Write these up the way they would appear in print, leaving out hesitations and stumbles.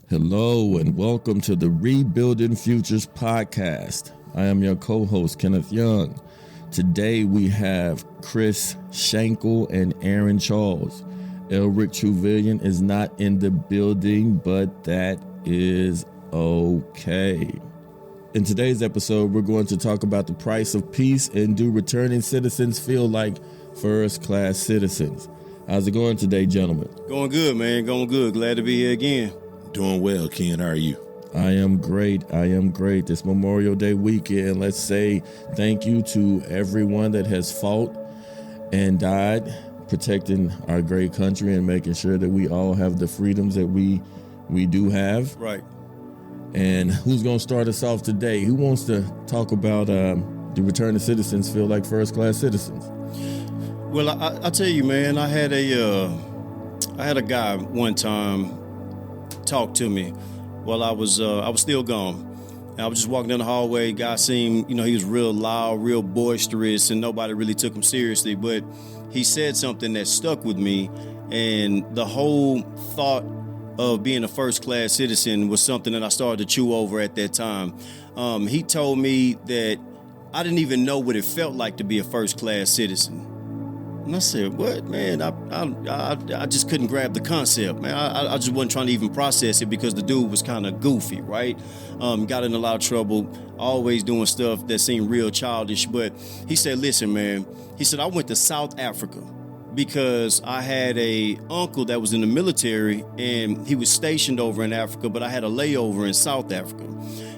Hello and welcome to the Rebuilding Futures podcast. I am your co-host, Kenneth Young. Today we have Chris Shankle and Aaron Charles. Elric Truvillion is not in the building, but that is okay. In today's episode, we're going to talk about the price of peace and do returning citizens feel like first-class citizens. How's it going today, gentlemen? Going good, man. Going good. Glad to be here again. Doing well, Ken. How are you? I am great. This Memorial Day weekend, let's say thank you to everyone that has fought and died protecting our great country and making sure that we all have the freedoms that we do have. Right. And who's going to start us off today? Who wants to talk about the returning citizens feel like first-class citizens? Well, I tell you, man, I had a guy one time talk to me while I was still gone. And I was just walking down the hallway. Guy seemed, he was real loud, real boisterous, and nobody really took him seriously. But he said something that stuck with me, and the whole thought of being a first-class citizen was something that I started to chew over at that time. He told me that I didn't even know what it felt like to be a first-class citizen. And I said, what, man? I just couldn't grab the concept, man. I just wasn't trying to even process it because the dude was kind of goofy, right? Got in a lot of trouble, always doing stuff that seemed real childish. But he said, listen, man, he said, I went to South Africa because I had a uncle that was in the military and he was stationed over in Africa, but I had a layover in South Africa.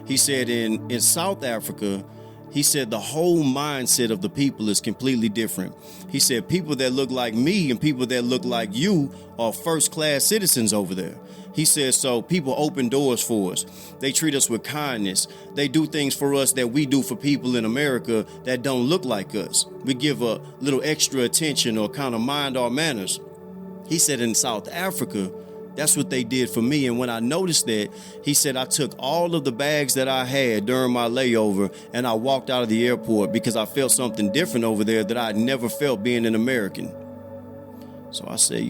He said in South Africa, he said the whole mindset of the people is completely different. He said people that look like me and people that look like you are first-class citizens over there. He said, so people open doors for us. They treat us with kindness. They do things for us that we do for people in America that don't look like us. We give a little extra attention or kind of mind our manners. He said in South Africa, that's what they did for me. And when I noticed that, he said, I took all of the bags that I had during my layover and I walked out of the airport because I felt something different over there that I'd never felt being an American. So I said,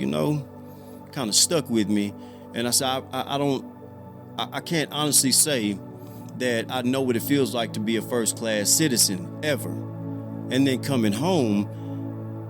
kind of stuck with me. And I said, I can't honestly say that I know what it feels like to be a first-class citizen ever. And then coming home,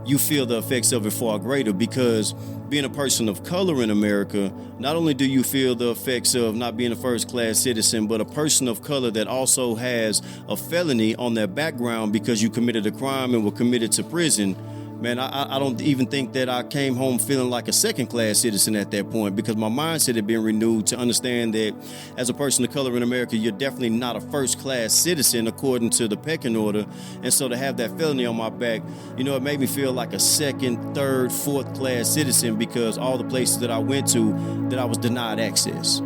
you feel the effects of it far greater because being a person of color in America, not only do you feel the effects of not being a first-class citizen, but a person of color that also has a felony on their background because you committed a crime and were committed to prison. Man, I don't even think that I came home feeling like a second-class citizen at that point because my mindset had been renewed to understand that as a person of color in America, you're definitely not a first-class citizen according to the pecking order. And so to have that felony on my back, it made me feel like a second, third, fourth-class citizen because all the places that I went to that I was denied access.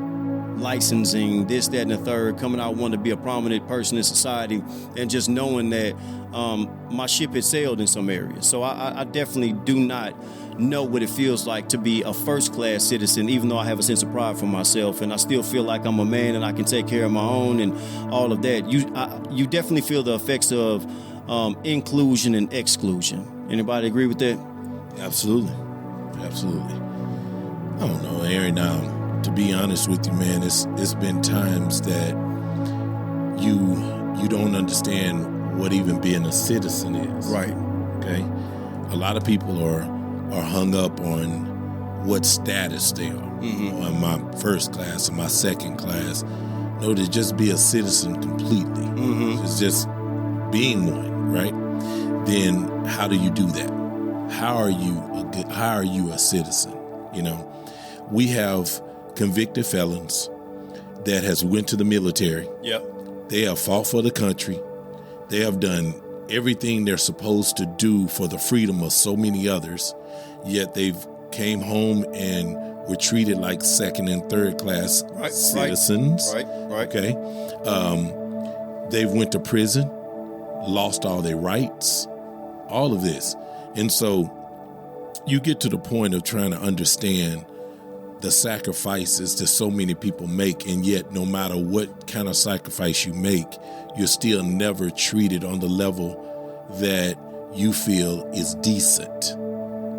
Licensing, this, that, and the third, coming out wanting to be a prominent person in society and just knowing that my ship had sailed in some areas. So I definitely do not know what it feels like to be a first-class citizen, even though I have a sense of pride for myself and I still feel like I'm a man and I can take care of my own and all of that. You definitely feel the effects of inclusion and exclusion. Anybody agree with that? Absolutely. I don't know, Aaron. To be honest with you, man, it's been times that you don't understand what even being a citizen is. Right. Okay. A lot of people are hung up on what status they are. Mm-hmm. On my first class or my second class. No, to just be a citizen completely. Mm-hmm. It's just being one, right? Then how do you do that? How are you a citizen? We have convicted felons that has went to the military. Yep. They have fought for the country. They have done everything they're supposed to do for the freedom of so many others, yet they've came home and were treated like second and third class citizens. Right. Okay. They've went to prison, lost all their rights, all of this. And so you get to the point of trying to understand the sacrifices that so many people make, and yet no matter what kind of sacrifice you make, you're still never treated on the level that you feel is decent.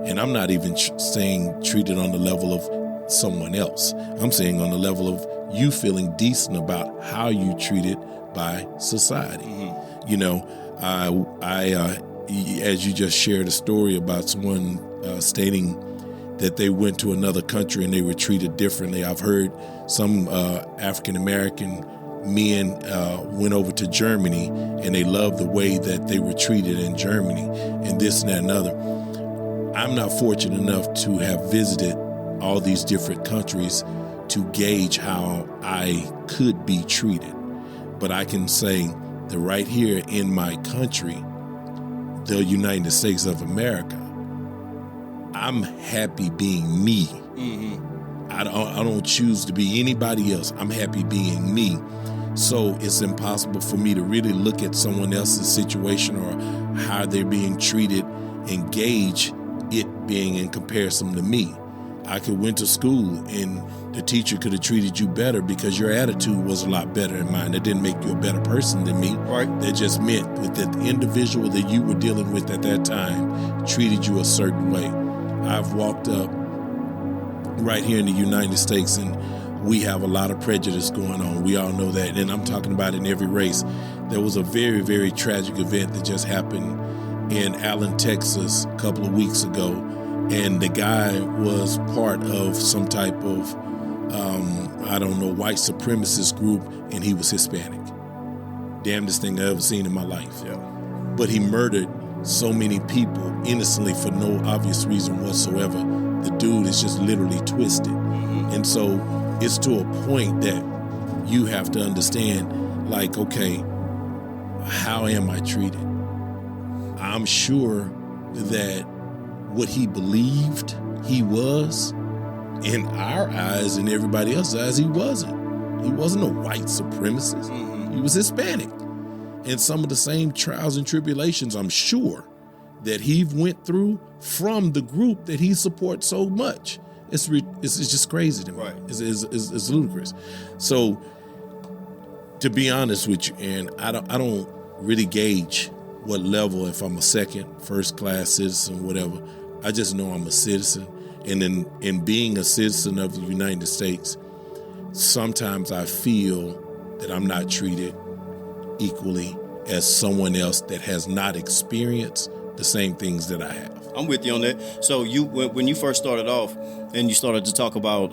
And I'm not even saying treated on the level of someone else. I'm saying on the level of you feeling decent about how you treated by society. Mm-hmm. You know, I as you just shared a story about someone stating that they went to another country and they were treated differently. I've heard some African American men went over to Germany and they loved the way that they were treated in Germany and this and that and other. I'm not fortunate enough to have visited all these different countries to gauge how I could be treated. But I can say that right here in my country, the United States of America, I'm happy being me. Mm-hmm. I don't choose to be anybody else. I'm happy being me. So it's impossible for me to really look at someone else's situation or how they're being treated and gauge it being in comparison to me. I could went to school and the teacher could have treated you better because your attitude was a lot better than mine. That didn't make you a better person than me. Right. That just meant that the individual that you were dealing with at that time treated you a certain way. I've walked up right here in the United States and we have a lot of prejudice going on. We all know that. And I'm talking about in every race. There was a very, very tragic event that just happened in Allen, Texas a couple of weeks ago. And the guy was part of some type of, white supremacist group, and he was Hispanic. Damnedest thing I've ever seen in my life. Yeah. But he murdered so many people innocently for no obvious reason whatsoever. The dude is just literally twisted. Mm-hmm. And so it's to a point that you have to understand, like, okay, how am I treated? I'm sure that what he believed he was, in our eyes and everybody else's eyes, he wasn't. He wasn't a white supremacist. Mm-hmm. He was Hispanic. And some of the same trials and tribulations, I'm sure, that he went through from the group that he supports so much. It's just crazy to me. Right. It's ludicrous. So, to be honest with you, Aaron, I don't really gauge what level, if I'm a second, first class citizen, whatever. I just know I'm a citizen. And in being a citizen of the United States, sometimes I feel that I'm not treated equally as someone else that has not experienced the same things that I have. I'm with you on that. So when you first started off and you started to talk about,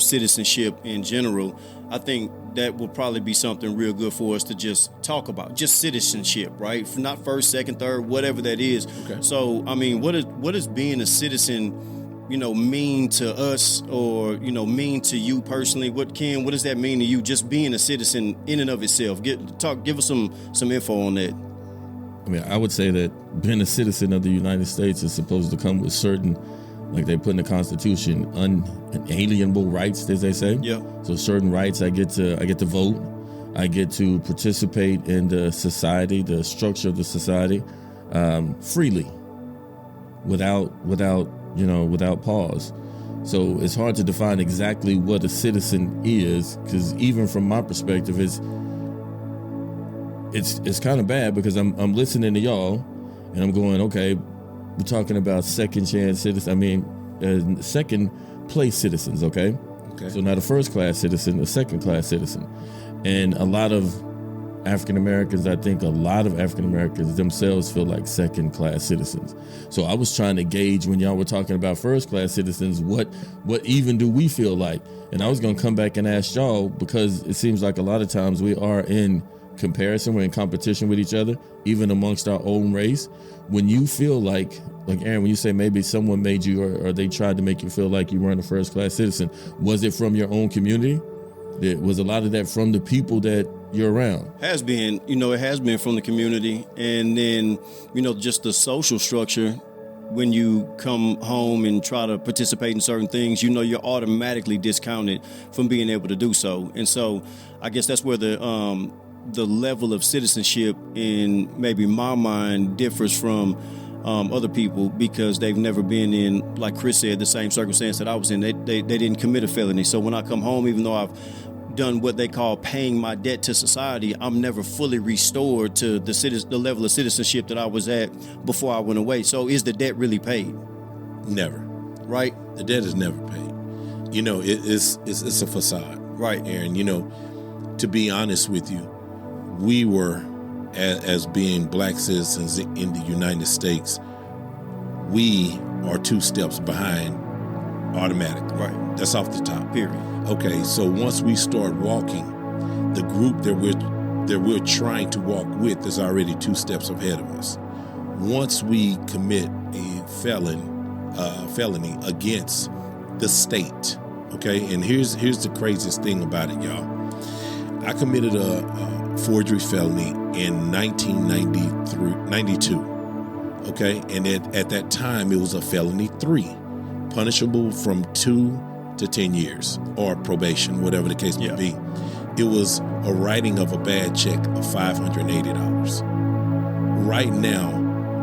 citizenship in general, I think that would probably be something real good for us to just talk about, just citizenship, right? Not first, second, third, whatever that is. Okay. So, I mean, what is being a citizen, mean to us or, mean to you personally? What does that mean to you, just being a citizen in and of itself? Give us some info on that. I mean, I would say that being a citizen of the United States is supposed to come with certain, like they put in the Constitution, unalienable rights, as they say. Yeah. So certain rights, I get to vote, I get to participate in the society, the structure of the society, freely, without pause. So it's hard to define exactly what a citizen is, because even from my perspective, it's kind of bad, because I'm listening to y'all and I'm going, okay, we're talking about second chance citizens. I mean, second place citizens. Okay. So not a first class citizen, a second class citizen. And a lot of African Americans, I think a lot of African Americans themselves feel like second class citizens. So I was trying to gauge, when y'all were talking about first class citizens, what even do we feel like? And I was going to come back and ask y'all, because it seems like a lot of times we are in comparison, we're in competition with each other, even amongst our own race. When you feel like Aaron, when you say maybe someone made you or they tried to make you feel like you weren't a first class citizen, was it from your own community? Was a lot of that from the people that you're around? It has been from the community. And then, just the social structure. When you come home and try to participate in certain things, you're automatically discounted from being able to do so. And so I guess that's where the level of citizenship in maybe my mind differs from other people, because they've never been in, like Chris said, the same circumstance that I was in. They didn't commit a felony. So when I come home, even though I've done what they call paying my debt to society, I'm never fully restored to the level of citizenship that I was at before I went away. So is the debt really paid? Never. Right? The debt is never paid. it's a facade. Right. Aaron, to be honest with you, we were, as being black citizens in the United States, we are 2 steps behind automatically. Right. That's off the top. Period. Okay, so once we start walking, the group that we're trying to walk with is already 2 steps ahead of us. Once we commit a felony against the state, okay, and here's the craziest thing about it, y'all. I committed a forgery felony in 1992, okay, and at that time it was a felony 3, punishable from 2 to 10 years or probation, whatever the case may be. It was a writing of a bad check of $580. Right now,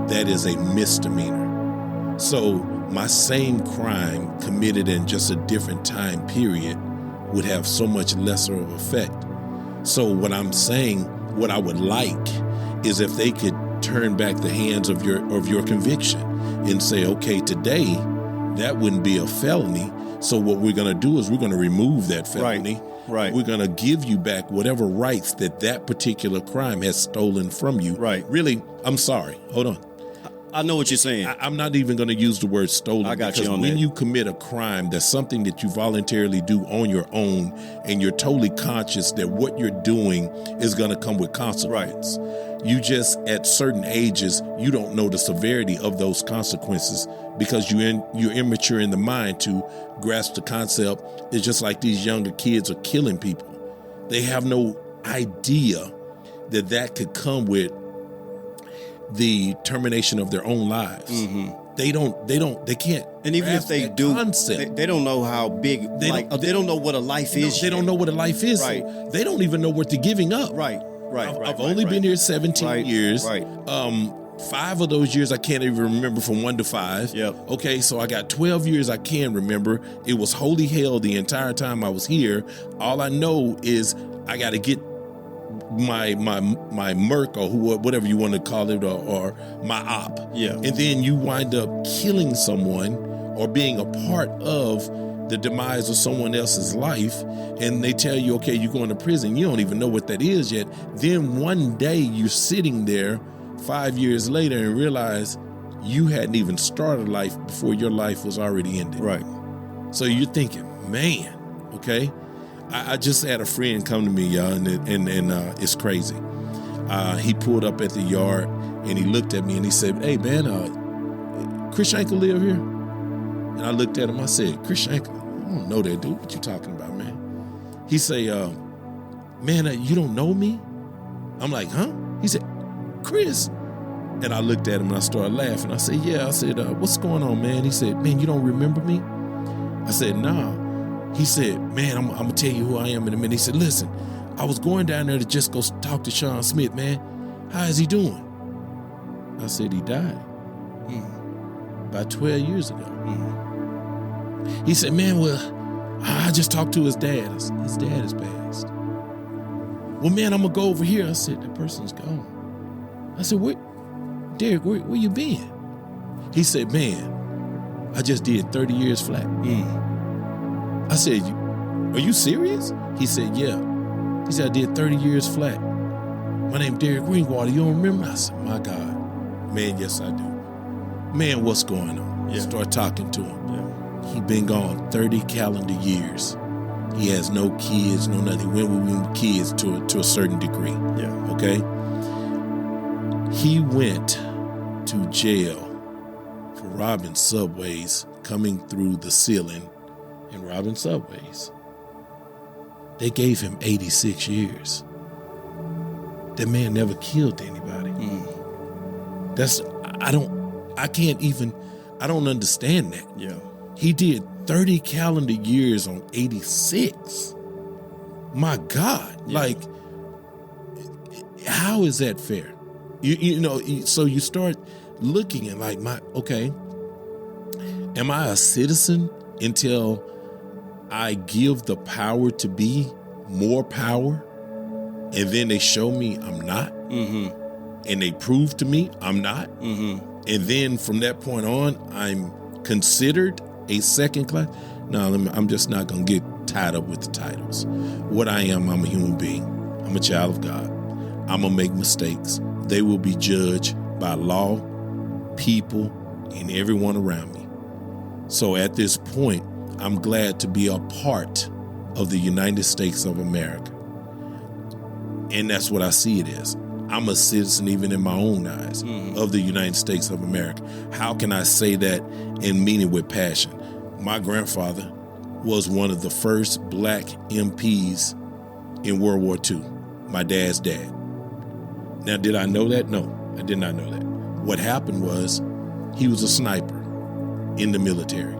that is a misdemeanor. So my same crime committed in just a different time period would have so much lesser of effect. So what I'm saying, what I would like is if they could turn back the hands of your conviction and say, okay, today that wouldn't be a felony. So what we're going to do is we're going to remove that felony. Right. We're going to give you back whatever rights that particular crime has stolen from you. Right. Really, I'm sorry. Hold on. I know what you're saying. I'm not even going to use the word stolen. I got because you on when that. you commit a crime, that's something that you voluntarily do on your own, and you're totally conscious that what you're doing is going to come with consequence. Right. You just, at certain ages, you don't know the severity of those consequences because you're immature in the mind to grasp the concept. It's just like these younger kids are killing people. They have no idea that could come with the termination of their own lives. Mm-hmm. They can't. And even if they do, they don't know how big. They don't know what a life is. They don't know what a life is. Right. So they don't even know what they're giving up. Right. I've only been here 17 years. Right. 5 of those years I can't even remember from 1 to 5. Yep. Okay, so I got 12 years I can remember. It was holy hell the entire time I was here. All I know is I got to get my merc or whatever you want to call it, or my op. Yeah. And then you wind up killing someone or being a part of the demise of someone else's life, and they tell you, okay, you're going to prison. You don't even know what that is yet. Then one day you're sitting there 5 years later and realize you hadn't even started life before your life was already ended. Right. So you're thinking, man, okay. I just had a friend come to me, y'all, and it's crazy. He pulled up at the yard and he looked at me and he said, "Hey man, Chris Shankle live here?" And I looked at him. I said, "Chris Shankle? I don't know that dude. What you talking about, man?" He say, "Man, you don't know me?" I'm like, "Huh?" He said, "Chris." And I looked at him and I started laughing. I said, "Yeah." I said, "What's going on, man?" He said, "Man, you don't remember me?" I said, "Nah." He said, "Man, I'm going to tell you who I am in a minute." He said, "Listen, I was going down there to just go talk to Sean Smith, man. How is he doing?" I said, "He died about 12 years ago." He said, "Man, well, I just talked to his dad." I said, "His dad is passed." "Well, man, I'm going to go over here." I said, "That person's gone." I said, Derek, where you been?" He said, "Man, I just did 30 years flat." I said, "Are you serious?" He said, "Yeah." He said, "I did 30 years flat. My name's Derek Greenwater. You don't remember?" I said, "My God." "Man, yes, I do." "Man, what's going on?" Yeah. Start talking to him. Yeah. He been gone 30 calendar years. He has no kids, no nothing. He went with kids to a certain degree. Yeah. Okay? He went to jail for robbing subways, coming through the ceiling and robbing subways. They gave him 86 years. That man never killed anybody. I don't understand that. Yeah. He did 30 calendar years on 86. My God. Yeah. Like, how is that fair? So you start looking at like, okay, am I a citizen until I give the power to be more power, and then they show me I'm not, and they prove to me I'm not, and then from that point on, I'm considered a second class? No, I'm just not going to get tied up with the titles. What I am, I'm a human being. I'm a child of God. I'm going to make mistakes. They will be judged by law, people, and everyone around me. So at this point, I'm glad to be a part of the United States of America. And that's what I see it as. I'm a citizen, even in my own eyes, of the United States of America. How can I say that and mean it with passion? My grandfather was one of the first black MPs in World War II, my dad's dad. Now, did I know that? No, I did not know that. What happened was he was a sniper in the military.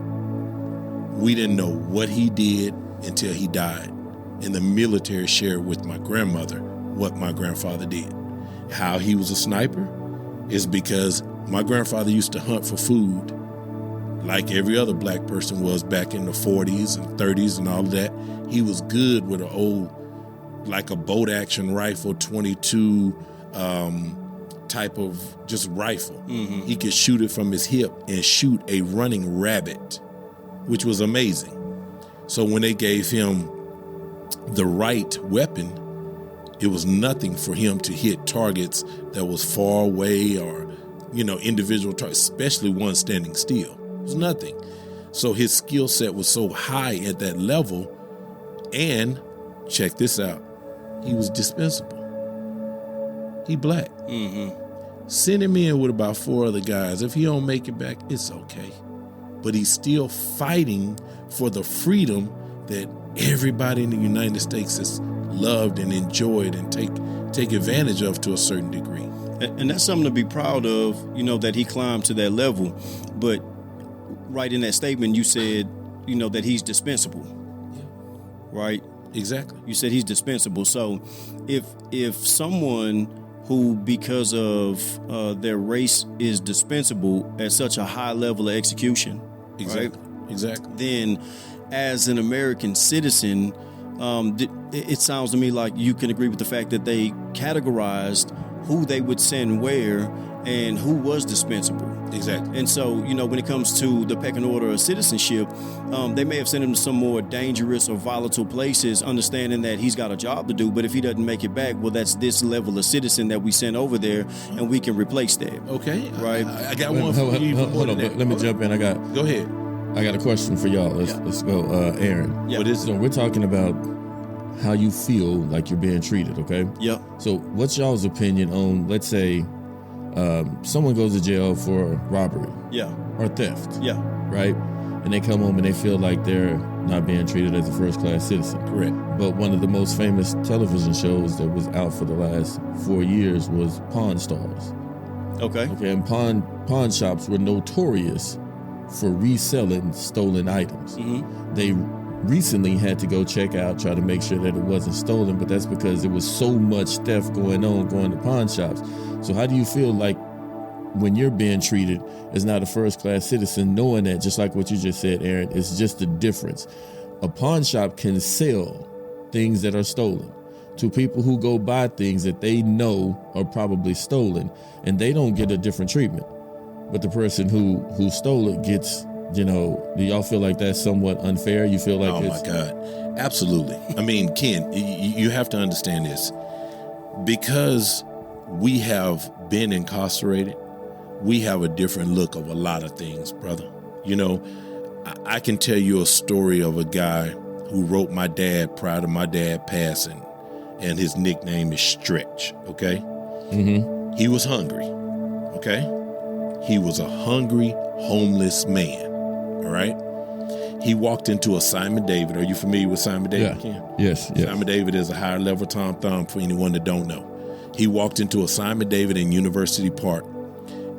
We didn't know what he did until he died. And the military shared with my grandmother what my grandfather did. How he was a sniper is because my grandfather used to hunt for food like every other black person was back in the 40s and 30s and all of that. He was good with an old, like a bolt action rifle, 22 type of just rifle. He could shoot it from his hip and shoot a running rabbit, which was amazing. So when they gave him the right weapon, it was nothing for him to hit targets that was far away or, individual targets, especially one standing still. It was nothing. So his skill set was so high at that level. And check this out. He was dispensable. He black. Send him in with about 4 other guys. If he don't make it back, it's okay. But he's still fighting for the freedom that everybody in the United States has loved and enjoyed and take advantage of to a certain degree. And that's something to be proud of, that he climbed to that level. But right in that statement, you said, that he's dispensable. Yeah. Right? Exactly. You said he's dispensable. So if someone who, because of their race, is dispensable at such a high level of execution, exactly, right? Exactly. Then as an American citizen, it sounds to me like you can agree with the fact that they categorized who they would send where and who was dispensable. Exactly. And so, when it comes to the pecking order of citizenship, they may have sent him to some more dangerous or volatile places, understanding that he's got a job to do. But if he doesn't make it back, well, that's this level of citizen that we sent over there, and we can replace that. Okay. Right. I got one for you. Hold on. Let me jump in. Go ahead. I got a question for y'all. Let's go, Aaron. Yeah. What is it? So we're talking about how you feel like you're being treated, okay? Yep. So what's y'all's opinion on, let's say, someone goes to jail for robbery Yeah. or theft, Yeah. right? And they come home and they feel like they're not being treated as a first-class citizen. Correct. But one of the most famous television shows that was out for the last 4 years was Pawn Stars. Okay. Okay, and pawn shops were notorious for reselling stolen items. They recently had to go check out, try to make sure that it wasn't stolen, but that's because there was so much theft going to pawn shops. So how do you feel like when you're being treated as not a first-class citizen, knowing that, just like what you just said, Aaron, it's just a difference. A pawn shop can sell things that are stolen to people who go buy things that they know are probably stolen, and they don't get a different treatment. But the person who stole it gets, do y'all feel like that's somewhat unfair? You feel like my God. Absolutely. I mean, Ken, you have to understand this. Because we have been incarcerated, we have a different look of a lot of things, brother. I can tell you a story of a guy who wrote my dad prior to my dad passing, and his nickname is Stretch, okay? He was hungry, okay? He was a hungry, homeless man, all right? He walked into a Simon David. Are you familiar with Simon David, Ken? Yes. Simon David is a higher level Tom Thumb for anyone that don't know. He walked into a Simon David in University Park,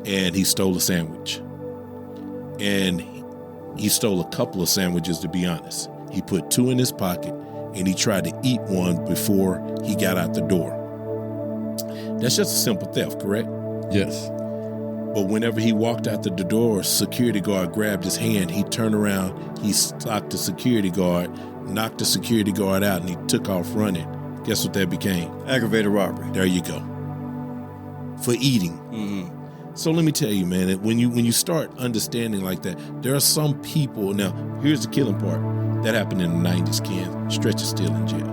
and he stole a sandwich. And he stole a couple of sandwiches, to be honest. He put 2 in his pocket, and he tried to eat one before he got out the door. That's just a simple theft, correct? Yes. But whenever he walked out the door, a security guard grabbed his hand. He turned around, he stopped the security guard, knocked the security guard out, and he took off running. Guess what that became? Aggravated robbery. There you go. For eating. So let me tell you, man, when you start understanding like that, there are some people. Now, here's the killing part. That happened in the 90s, Ken. Stretch is still in jail.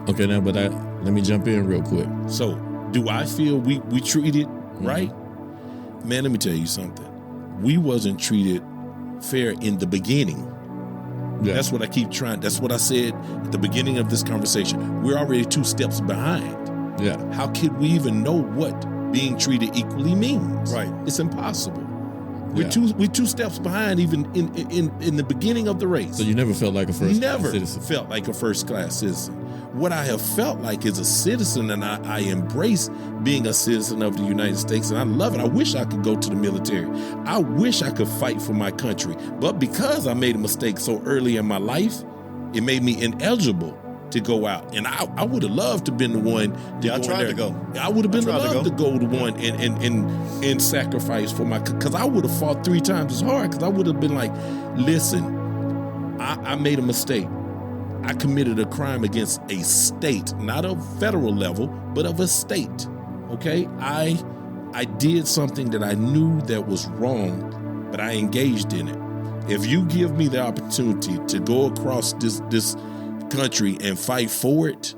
Okay, now, but let me jump in real quick. So, do I feel we treated right? Man, let me tell you something. We wasn't treated fair in the beginning. Yeah. That's what I keep trying. That's what I said at the beginning of this conversation. We're already 2 steps behind. Yeah. How could we even know what being treated equally means? Right. It's impossible. Yeah. We're 2 steps behind even in the beginning of the race. So you never felt like a first-class Never citizen? felt like a first-class citizen. What I have felt like is a citizen, and I embrace being a citizen of the United States, and I love it. I wish I could go to the military. I wish I could fight for my country. But because I made a mistake so early in my life, it made me ineligible to go out. And I would have loved to have been the one to go I tried there. to go. I would have been I tried loved to go the one and sacrifice for my, because I would have fought 3 times as hard, because I would have been like, listen, I made a mistake. I committed a crime against a state, not a federal level, but of a state. Okay? I did something that I knew that was wrong, but I engaged in it. If you give me the opportunity to go across this country and fight for it,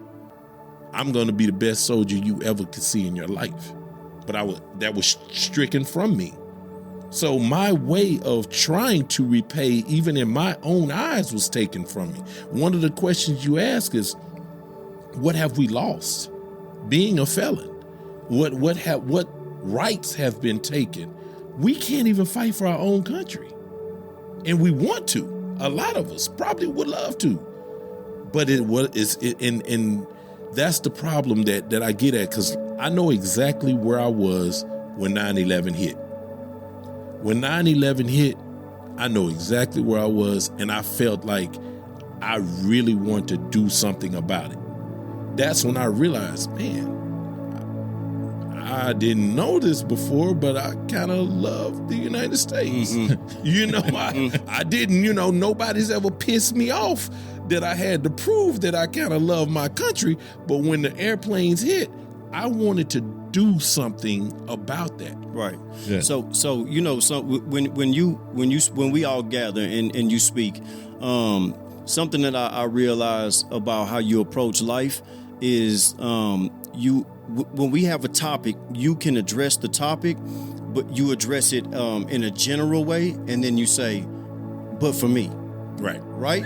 I'm going to be the best soldier you ever could see in your life. But that was stricken from me. So my way of trying to repay, even in my own eyes, was taken from me. One of the questions you ask is, what have we lost? Being a felon. What rights have been taken? We can't even fight for our own country. And we want to. A lot of us probably would love to. But and that's the problem that I get at, because I know exactly where I was when 9/11 hit. When 9/11 hit, I know exactly where I was, and I felt like I really want to do something about it. That's when I realized, man, I didn't know this before, but I kind of love the United States. Mm-hmm. I didn't, nobody's ever pissed me off that I had to prove that I kind of love my country. But when the airplanes hit, I wanted to do something about that. Right. Yeah. So when we all gather and you speak, something that I realize about how you approach life is when we have a topic, you can address the topic, but you address it in a general way, and then you say, "But for me." Right. Right?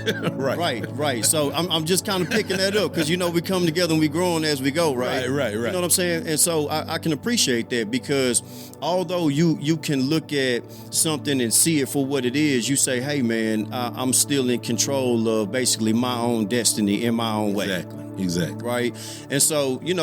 Right. So I'm just kind of picking that up because, we come together and we growing as we go, right? Right. You know what I'm saying? And so I can appreciate that, because although you can look at something and see it for what it is, you say, hey, man, I'm still in control of basically my own destiny in my own way. Exactly. Right. And so, you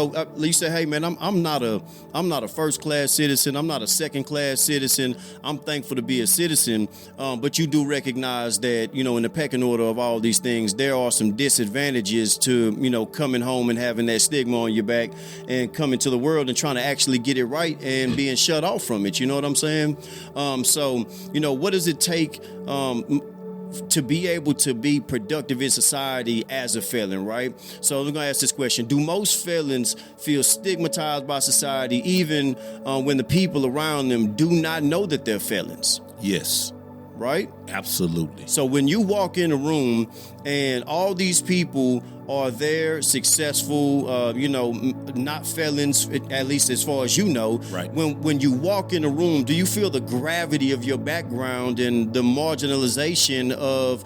say, hey, man, I'm not a first class citizen. I'm not a second class citizen. I'm thankful to be a citizen. But you do recognize that, in the pecking order of all these things, there are some disadvantages to, coming home and having that stigma on your back and coming to the world and trying to actually get it right and being shut off from it. You know what I'm saying? So, what does it take to be able to be productive in society as a felon, right? So I'm going to ask this question. Do most felons feel stigmatized by society even when the people around them do not know that they're felons? Yes. Right? Absolutely. So when you walk in a room and all these people are there, successful, not felons, at least as far as you know. Right. When you walk in a room, do you feel the gravity of your background and the marginalization of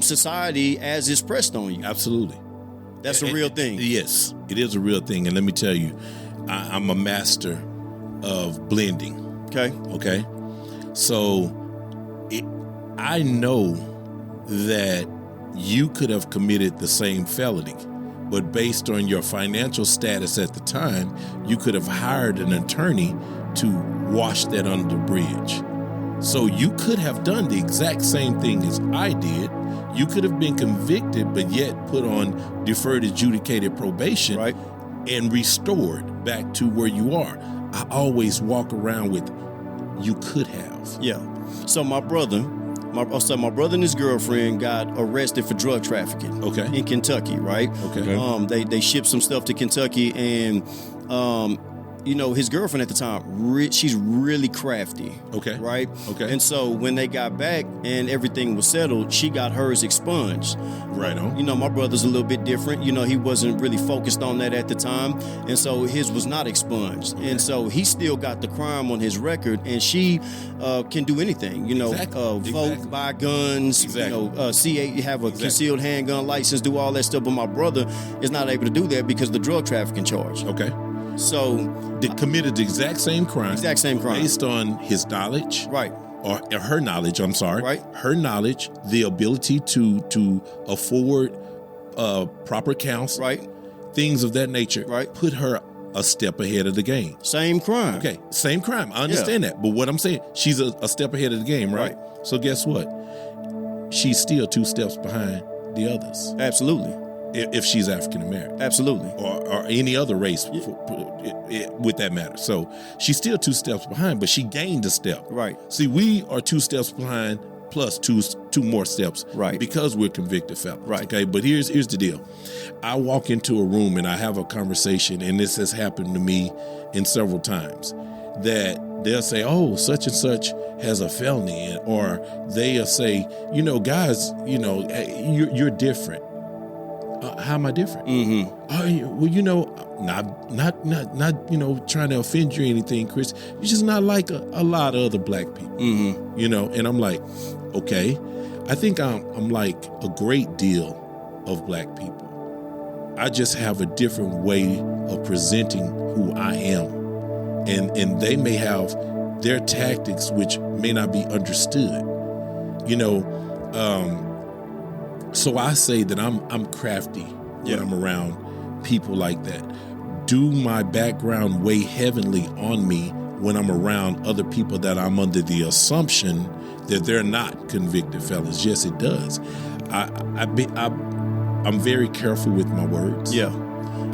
society as it's pressed on you? Absolutely. That's a real thing. Yes, it is a real thing. And let me tell you, I'm a master of blending. Okay. So I know that you could have committed the same felony, but based on your financial status at the time, you could have hired an attorney to wash that under the bridge. So you could have done the exact same thing as I did. You could have been convicted, but yet put on deferred adjudicated probation, right, and restored back to where you are. I always walk around with, you could have. Yeah. So my brother and his girlfriend got arrested for drug trafficking. Okay. In Kentucky, right? Okay. They shipped some stuff to Kentucky, and his girlfriend at the time, she's really crafty. Okay. Right? Okay. And so when they got back and everything was settled, she got hers expunged. Right on. My brother's a little bit different. He wasn't really focused on that at the time. And so his was not expunged. Okay. And so he still got the crime on his record, and she can do anything, Exactly. vote, buy guns, Exactly. C8, have a concealed handgun license, do all that stuff. But my brother is not able to do that because of the drug trafficking charge. Okay. So they committed the exact same crime. Exact same crime. Based on his knowledge. Right. Or her knowledge, I'm sorry. Right. Her knowledge, the ability to afford proper counsel. Right. Things of that nature. Right. Put her a step ahead of the game. Same crime. Okay. Same crime. I understand that. But what I'm saying, she's a step ahead of the game, right? So guess what? She's still 2 steps behind the others. Absolutely. If she's African American. Absolutely. Or any other race with that matter. So she's still 2 steps behind, but she gained a step. Right. See, we are 2 steps behind plus two more steps. Right. Because we're convicted felons. Right. Okay. But here's the deal. I walk into a room and I have a conversation, and this has happened to me in several times, that they'll say, oh, such and such has a felony, or they'll say, guys, you're different. How am I different? Mm-hmm. Not trying to offend you or anything, Chris. You're just not like a lot of other black people. Mm-hmm. And I'm like, okay, I think I'm like a great deal of black people. I just have a different way of presenting who I am, and they may have their tactics which may not be understood. So I say that I'm crafty when I'm around people like that. Do my background weigh heavily on me when I'm around other people that I'm under the assumption that they're not convicted felons? Yes, it does. I'm very careful with my words. Yeah.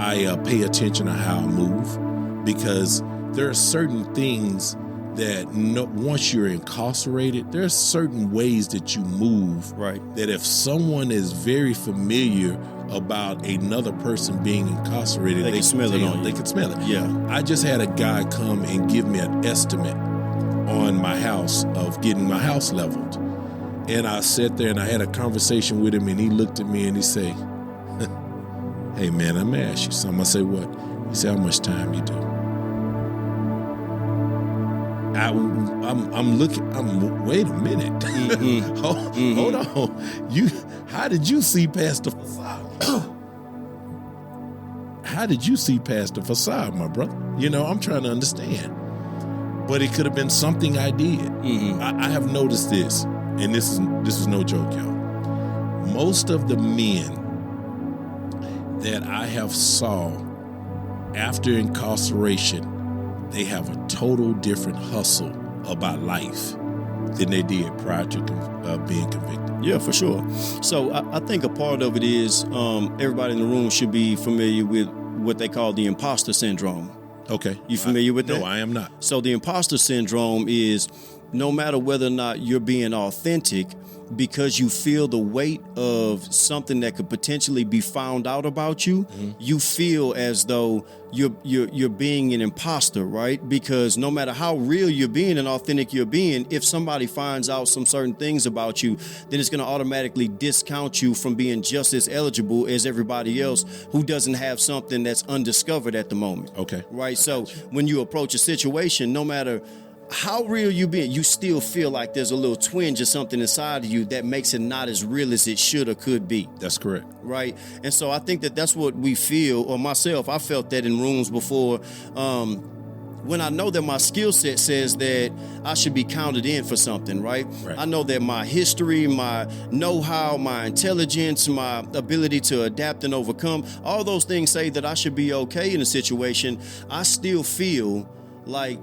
I pay attention to how I move, because there are certain things that once you're incarcerated, there are certain ways that you move. Right. That if someone is very familiar about another person being incarcerated, they can smell it on you. They can smell it. Yeah. I just had a guy come and give me an estimate on my house of getting my house leveled. And I sat there and I had a conversation with him, and he looked at me and he said, hey man, I'm gonna ask you something. I said, what? He said, how much time you do? I'm looking. Wait a minute. Mm-hmm. Hold on. How did you see past the facade? How did you see past the facade, my brother? I'm trying to understand. But it could have been something I did. Mm-hmm. I have noticed this, and this is no joke, y'all. Most of the men that I have saw after incarceration, they have a total different hustle about life than they did prior to being convicted. Yeah, for sure. So I think a part of it is everybody in the room should be familiar with what they call the imposter syndrome. Okay. You familiar with that? No, I am not. So the imposter syndrome is no matter whether or not you're being authentic, because you feel the weight of something that could potentially be found out about you, you feel as though you're being an imposter, right? Because no matter how real you're being and authentic you're being, if somebody finds out some certain things about you, then it's going to automatically discount you from being just as eligible as everybody else who doesn't have something that's undiscovered at the moment. Okay. Right? So when you approach a situation, no matter how real you being, you still feel like there's a little twinge or something inside of you that makes it not as real as it should or could be. That's correct. Right. And so I think that that's what we feel, or myself, I felt that in rooms before. When I know that my skill set says that I should be counted in for something, right? I know that my history, my know-how, my intelligence, my ability to adapt and overcome, all those things say that I should be okay in a situation. I still feel like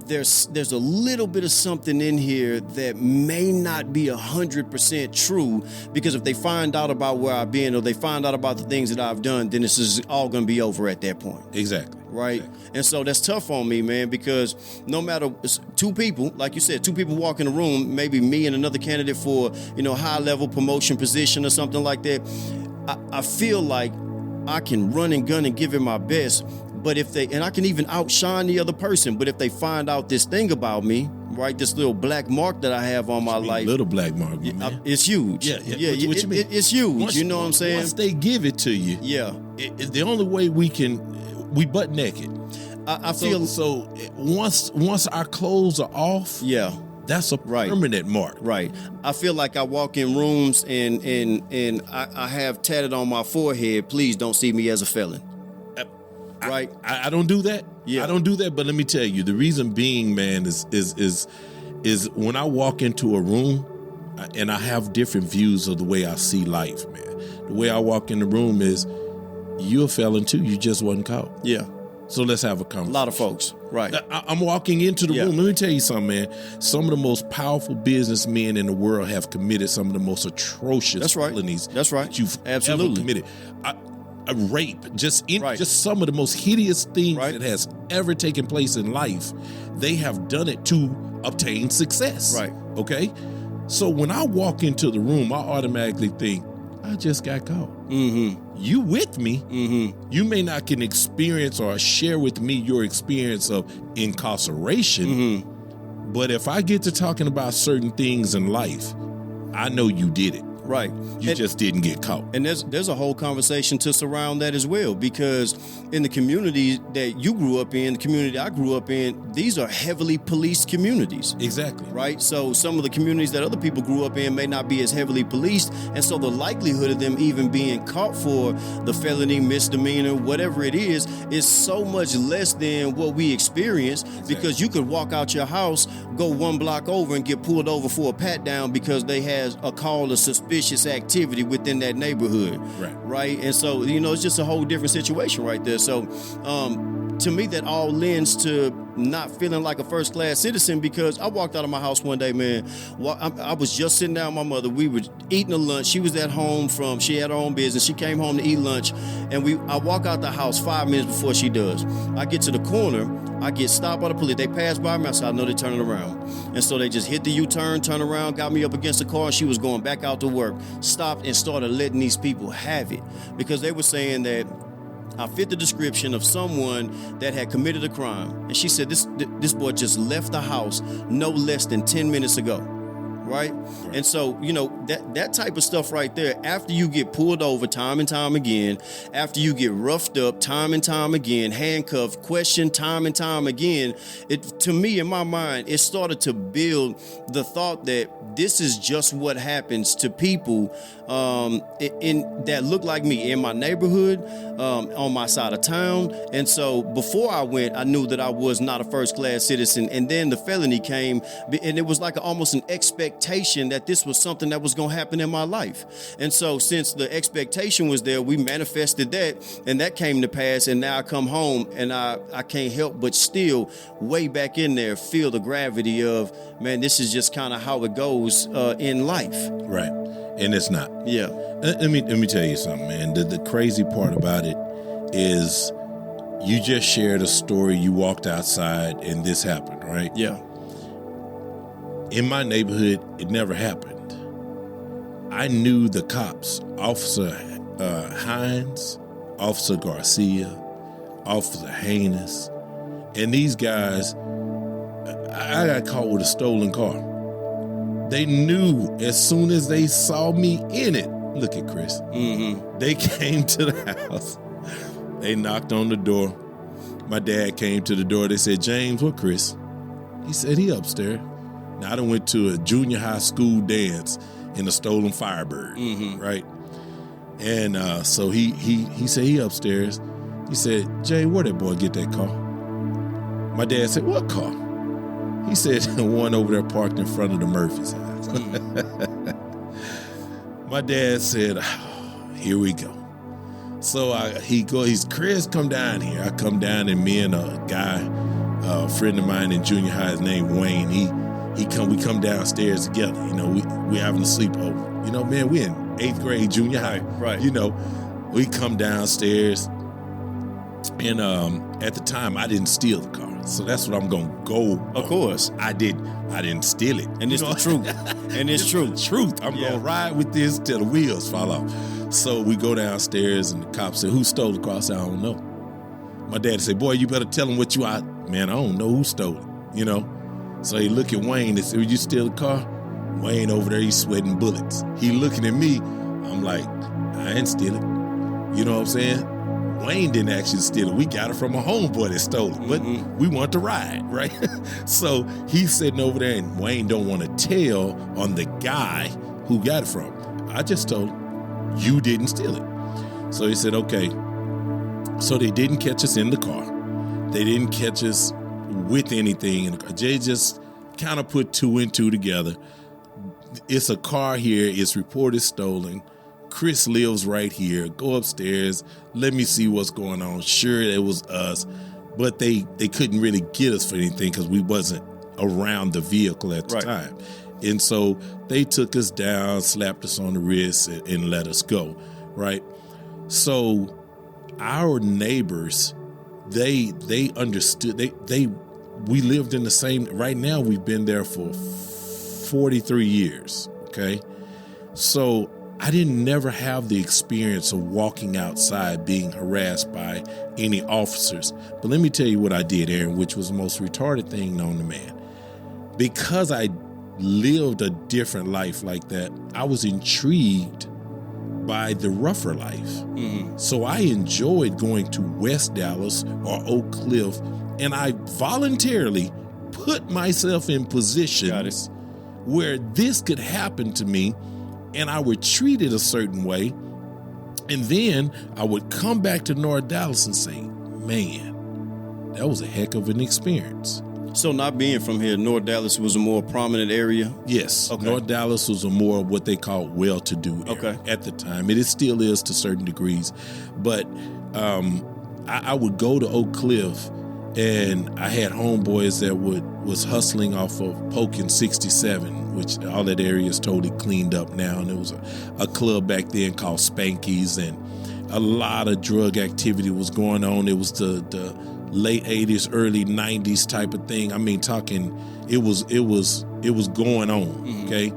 there's a little bit of something in here that may not be 100% true, because if they find out about where I've been or they find out about the things that I've done, then this is all going to be over at that point. Exactly. Right. Exactly. And so that's tough on me, man, because no matter two people, like you said, two people walk in the room, maybe me and another candidate for, high level promotion position or something like that. I feel like I can run and gun and give it my best, But if they, and I can even outshine the other person, but if they find out this thing about me, right, this little black mark that I have on my life. Little black mark, man. It's huge. Yeah. What you mean? It's huge. You know what I'm saying? Once they give it to you, the only way we butt naked. I feel so. Once our clothes are off, that's a permanent mark. Right. I feel like I walk in rooms and I have tatted on my forehead, please don't see me as a felon. Right. I don't do that. Yeah. I don't do that. But let me tell you, the reason being, man, is when I walk into a room and I have different views of the way I see life, man. The way I walk in the room is, you're a felon too. You just wasn't caught. Yeah. So let's have a conversation. A lot of folks. Right. I'm walking into the room. Let me tell you something, man. Some of the most powerful businessmen in the world have committed some of the most atrocious felonies. That's right. That you've ever committed. A rape, just some of the most hideous things that has ever taken place in life. They have done it to obtain success. Right. Okay. So when I walk into the room, I automatically think, I just got caught. Mm-hmm. You with me. Mm-hmm. You may not can experience or share with me your experience of incarceration. Mm-hmm. But if I get to talking about certain things in life, I know you did it. Right. You just didn't get caught. And there's a whole conversation to surround that as well, because in the community that you grew up in, the community I grew up in, these are heavily policed communities. Exactly. Right. So some of the communities that other people grew up in may not be as heavily policed. And so the likelihood of them even being caught for the felony, misdemeanor, whatever it is so much less than what we experience. Exactly. Because you could walk out your house, go one block over and get pulled over for a pat down because they had a call of suspicious activity within that neighborhood. Right. And so, it's just a whole different situation right there. So, to me, that all lends to not feeling like a first-class citizen, because I walked out of my house one day, man. I was just sitting down with my mother. We were eating a lunch. She was at home she had her own business. She came home to eat lunch, and I walk out the house 5 minutes before she does. I get to the corner. I get stopped by the police. They pass by me. I said, I know they're turning around. And so they just hit the U-turn, turn around, got me up against the car, and she was going back out to work. Stopped and started letting these people have it, because they were saying that I fit the description of someone that had committed a crime. And she said, this boy just left the house no less than 10 minutes ago. Right? And so, that type of stuff right there, after you get pulled over time and time again, after you get roughed up time and time again, handcuffed, questioned time and time again, to me, in my mind, it started to build the thought that this is just what happens to people that look like me in my neighborhood, on my side of town. And so before I went, I knew that I was not a first-class citizen. And then the felony came, and it was like almost an expectation that this was something that was going to happen in my life. And so since the expectation was there, we manifested that, and that came to pass. And now I come home and I can't help but still way back in there feel the gravity of, man, this is just kind of how it goes in life. Right. And it's not. Yeah. Let me tell you something, man. The crazy part about it is you just shared a story. You walked outside and this happened, right? Yeah. In my neighborhood, it never happened. I knew the cops, Officer Hines, Officer Garcia, Officer Haynes, and these guys, I got caught with a stolen car. They knew as soon as they saw me in it. Look at Chris. Mm-hmm. They came to the house. They knocked on the door. My dad came to the door. They said, James, what Chris? He said, he upstairs. Now, I done went to a junior high school dance in a stolen Firebird, right? And so he said he upstairs. He said, Jay, where'd that boy get that car? My dad said, what car? He said, the one over there parked in front of the Murphy's house. My dad said, oh, here we go. So he's Chris, come down here. I come down, and me and a guy, a friend of mine in junior high, his name Wayne, we come downstairs together. We having a sleepover. Man, we in 8th grade junior high. Right. We come downstairs, and at the time I didn't steal the car, so that's what I'm gonna go. Of course, I didn't steal it, and it's the truth. And it's true. The truth. I'm gonna ride with this till the wheels fall off. So we go downstairs, and the cop said, "Who stole the car?" I said, "I don't know." My daddy say, boy, you better tell him what you are. Man, I don't know who stole it, you know? So he look at Wayne and say, "Did you steal the car?" Wayne over there, he's sweating bullets. He looking at me. I'm like, I ain't steal it. You know what I'm saying? Wayne didn't actually steal it. We got it from a homeboy that stole it, but we want to ride, right? So he's sitting over there, and Wayne don't want to tell on the guy who got it from. I just told him, you didn't steal it. So he said, okay. So they didn't catch us in the car. They didn't catch us with anything in the car. They just kind of put two and two together. It's a car here. It's reported stolen. Chris lives right here. Go upstairs. Let me see what's going on. Sure, it was us, but they couldn't really get us for anything because we wasn't around the vehicle at the time. And so they took us down, slapped us on the wrist, and let us go, right? So our neighbors, they understood. We lived in the same. Right now, we've been there for 43 years. Okay, so I didn't never have the experience of walking outside being harassed by any officers. But let me tell you what I did, Aaron, which was the most retarded thing known to man. Because I lived a different life like that, I was intrigued by the rougher life. So I enjoyed going to West Dallas or Oak Cliff, and I voluntarily put myself in positions where this could happen to me, and I would treat it a certain way, and then I would come back to North Dallas and say, man, that was a heck of an experience. So not being from here, North Dallas was a more prominent area? Yes. Okay. North Dallas was a more what they call well-to-do area at the time. It still is to certain degrees. But I would go to Oak Cliff, and I had homeboys that was hustling off of Polk and 67, which all that area is totally cleaned up now. And there was a club back then called Spanky's, and a lot of drug activity was going on. It was the late 80s, early 90s type of thing. I mean, talking, it was going on. Okay,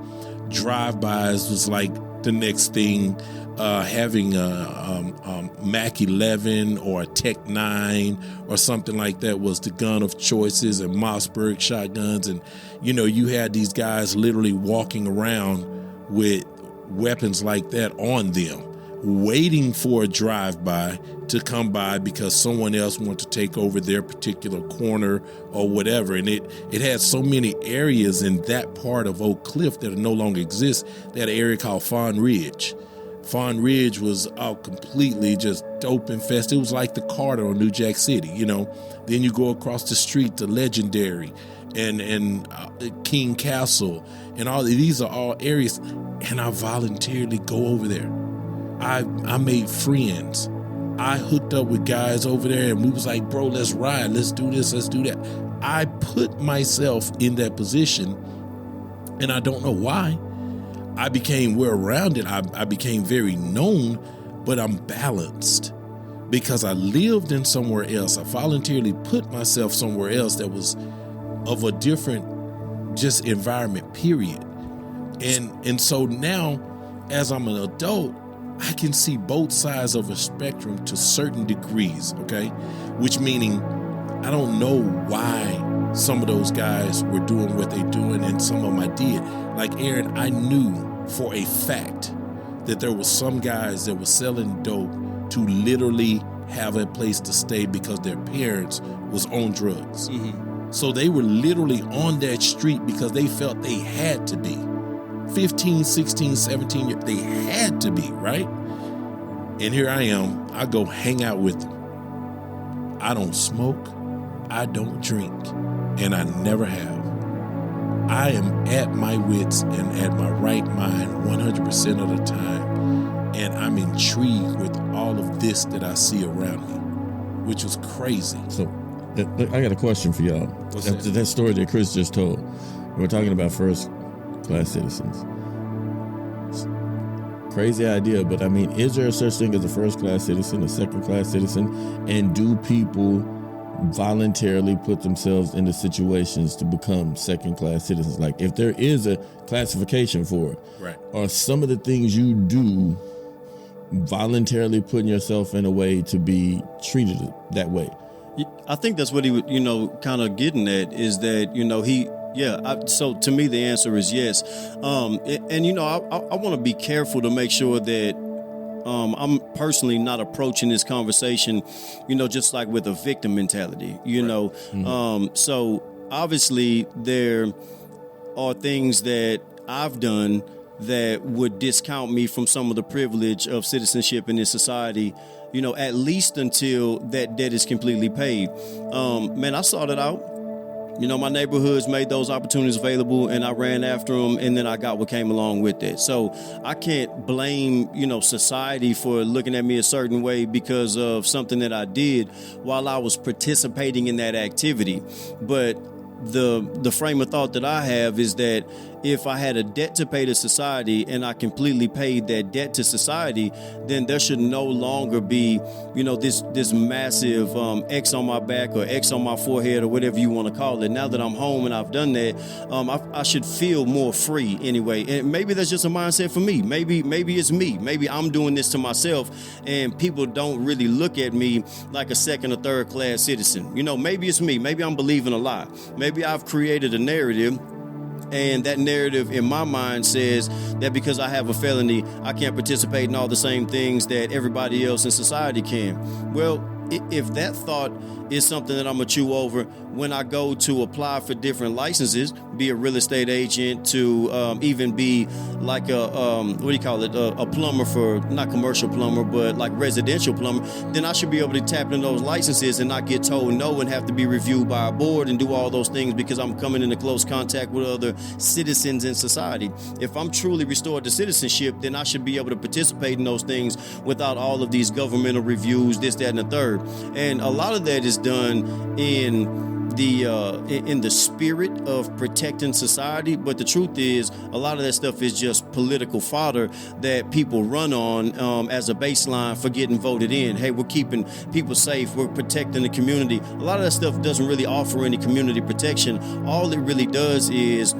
drive-bys was like the next thing. Having a Mac 11 or a Tech 9 or something like that was the gun of choices, and Mossberg shotguns, and you had these guys literally walking around with weapons like that on them, waiting for a drive-by to come by because someone else wanted to take over their particular corner or whatever. And it had so many areas in that part of Oak Cliff that no longer exist. They had an area called Fawn Ridge. Fawn Ridge was out completely just dope infested. It was like the Carter on New Jack City, Then you go across the street to Legendary and King Castle, and all these are all areas. And I voluntarily go over there. I made friends. I hooked up with guys over there, and we was like, bro, let's ride. Let's do this. Let's do that. I put myself in that position, and I don't know why. I became well-rounded. I became very known, but I'm balanced because I lived in somewhere else. I voluntarily put myself somewhere else that was of a different just environment, period. And so now, as I'm an adult, I can see both sides of a spectrum to certain degrees, okay? Which meaning I don't know why some of those guys were doing what they're doing and some of them I did. Like Aaron, I knew for a fact that there was some guys that were selling dope to literally have a place to stay because their parents was on drugs. So they were literally on that street because they felt they had to be. 15, 16, 17 years, they had to be, right? And here I am, I go hang out with them. I don't smoke, I don't drink, and I never have. I am at my wits and at my right mind 100% of the time, and I'm intrigued with all of this that I see around me, which was crazy. So I got a question for y'all. After that story that Chris just told, we're talking about first-class citizens. Crazy idea, but I mean, is there a such thing as a first-class citizen, a second-class citizen, and do people voluntarily put themselves into situations to become second-class citizens? Like, if there is a classification for it, right, are some of the things you do voluntarily putting yourself in a way to be treated that way. I think that's what he would, kind of getting at is that, so to me, the answer is yes. I want to be careful to make sure that I'm personally not approaching this conversation, just like with a victim mentality, So obviously there are things that I've done that would discount me from some of the privilege of citizenship in this society, at least until that debt is completely paid. I sought it out. My neighborhoods made those opportunities available and I ran after them, and then I got what came along with it. So I can't blame, society for looking at me a certain way because of something that I did while I was participating in that activity. But the frame of thought that I have is that if I had a debt to pay to society and I completely paid that debt to society, then there should no longer be, this massive X on my back or X on my forehead or whatever you want to call it. Now that I'm home and I've done that, I should feel more free anyway. And maybe that's just a mindset for me. Maybe it's me. Maybe I'm doing this to myself and people don't really look at me like a second or third class citizen. Maybe it's me. Maybe I'm believing a lie. Maybe I've created a narrative, and that narrative in my mind says that because I have a felony, I can't participate in all the same things that everybody else in society can. Well, if that thought is something that I'm going to chew over when I go to apply for different licenses, be a real estate agent, to even be like a plumber for, not commercial plumber, but like residential plumber, then I should be able to tap into those licenses and not get told no and have to be reviewed by a board and do all those things because I'm coming into close contact with other citizens in society. If I'm truly restored to citizenship, then I should be able to participate in those things without all of these governmental reviews, this, that, and the third. And a lot of that is done in the spirit of protecting society, but the truth is a lot of that stuff is just political fodder that people run on as a baseline for getting voted in. Hey, we're keeping people safe, we're protecting the community. A lot of that stuff doesn't really offer any community protection. All it really does is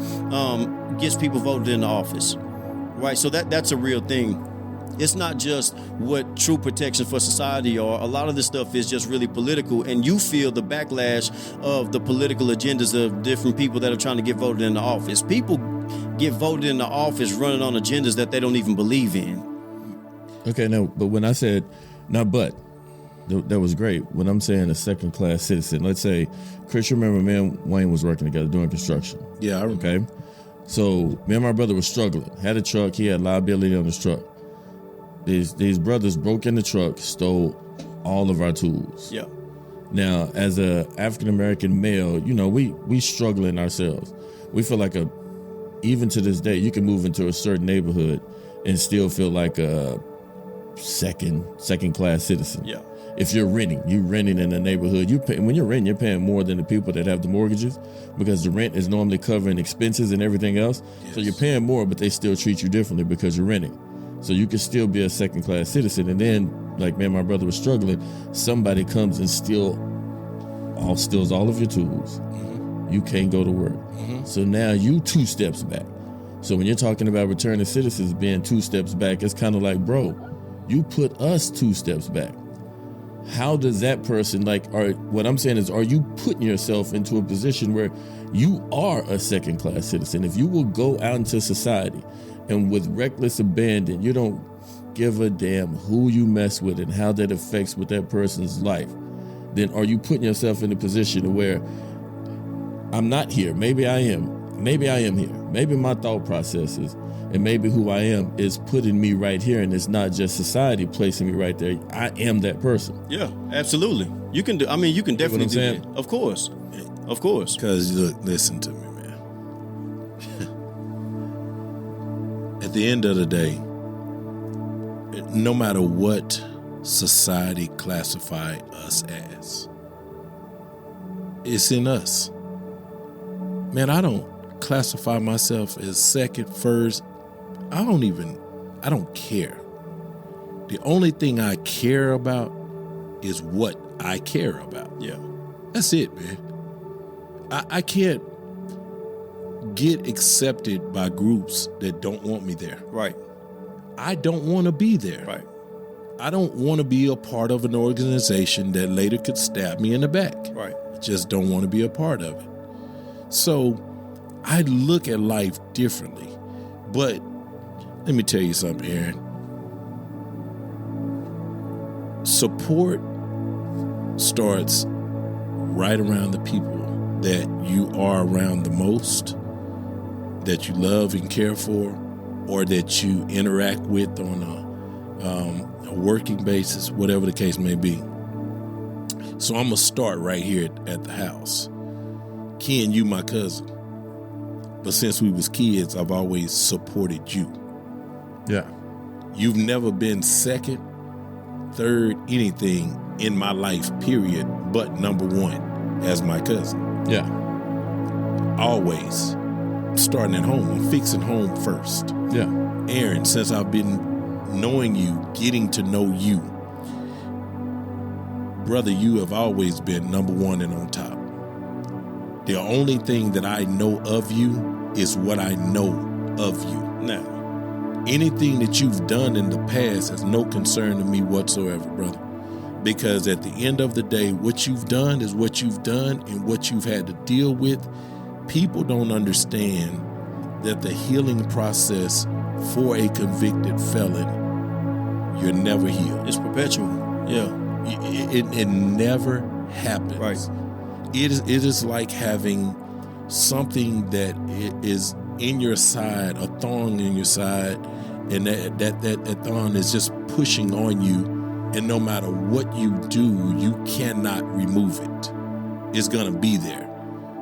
gets people voted into office, right? So that's a real thing. It's not just what true protection for society are. A lot of this stuff is just really political, and you feel the backlash of the political agendas of different people that are trying to get voted into office. People get voted into office running on agendas that they don't even believe in. Okay, now, but when I said, that was great. When I'm saying a second-class citizen, let's say, Chris, you remember me and Wayne was working together doing construction. Yeah, I remember. Okay, so me and my brother were struggling. Had a truck, he had liability on his truck. These brothers broke in the truck, stole all of our tools. Yeah. Now, as a African American male, we struggling ourselves. We feel like even to this day, you can move into a certain neighborhood and still feel like a second class citizen. Yeah. If you're renting in a neighborhood, when you're renting, you're paying more than the people that have the mortgages because the rent is normally covering expenses and everything else. Yes. So you're paying more, but they still treat you differently because you're renting. So you can still be a second-class citizen. And then, like me and my brother was struggling, somebody comes and steals all of your tools. Mm-hmm. You can't go to work. Mm-hmm. So now you 2 steps back. So when you're talking about returning citizens being 2 steps back, it's kind of like, bro, you put us 2 steps back. How does that person, what I'm saying is, are you putting yourself into a position where you are a second-class citizen? If you will go out into society and with reckless abandon, you don't give a damn who you mess with and how that affects with that person's life, then are you putting yourself in a position where I'm not here? Maybe I am. Maybe I am here. Maybe my thought processes and maybe who I am is putting me right here, and it's not just society placing me right there. I am that person. Yeah, absolutely. You can definitely do that. Of course. Because listen to me, man. At the end of the day, no matter what society classify us as, it's in us. Man, I don't classify myself as second, first. I don't care. The only thing I care about is what I care about. Yeah. That's it, man. I can't get accepted by groups that don't want me there. Right. I don't want to be there. Right. I don't want to be a part of an organization that later could stab me in the back. Right. I just don't want to be a part of it. So I look at life differently. But let me tell you something, Aaron. Support starts right around the people that you are around the most, that you love and care for, or that you interact with on a working basis, whatever the case may be. So I'm going to start right here at the house. Ken, you my cousin. But since we was kids, I've always supported you. Yeah. You've never been second, third, anything in my life, period, but number one as my cousin. Yeah. Always. Starting at home. I'm fixing home first. Yeah. Aaron, since I've been knowing you, getting to know you, brother, you have always been number one and on top. The only thing that I know of you is what I know of you. Now, anything that you've done in the past has no concern to me whatsoever, brother. Because at the end of the day, what you've done is what you've done, and what you've had to deal with. People don't understand that the healing process for a convicted felon, you're never healed. it's perpetual. Yeah. It never happens. Right. It is like having something that is in your side, a thorn in your side, and that thorn is just pushing on you, and no matter what you do, you cannot remove it. It's gonna be there.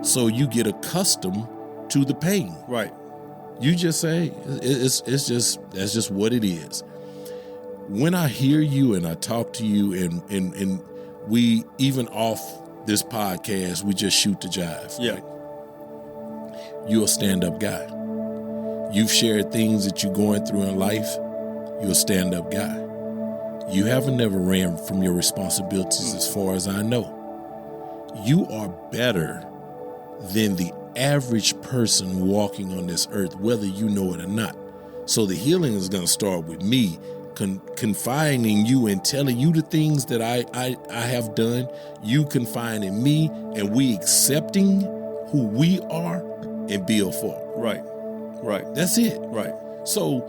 So you get accustomed to the pain. Right. You just say that's just what it is. When I hear you and I talk to you, and we, even off this podcast, we just shoot the jive. Yeah. Right? You're a stand-up guy. You've shared things that you're going through in life. You're a stand-up guy. You haven't never ran from your responsibilities as far as I know. You are better than the average person walking on this earth, whether you know it or not. So the healing is going to start with me confiding you and telling you the things that I have done, you confiding me, and we accepting who we are and build forward. Right. Right. That's it. Right. So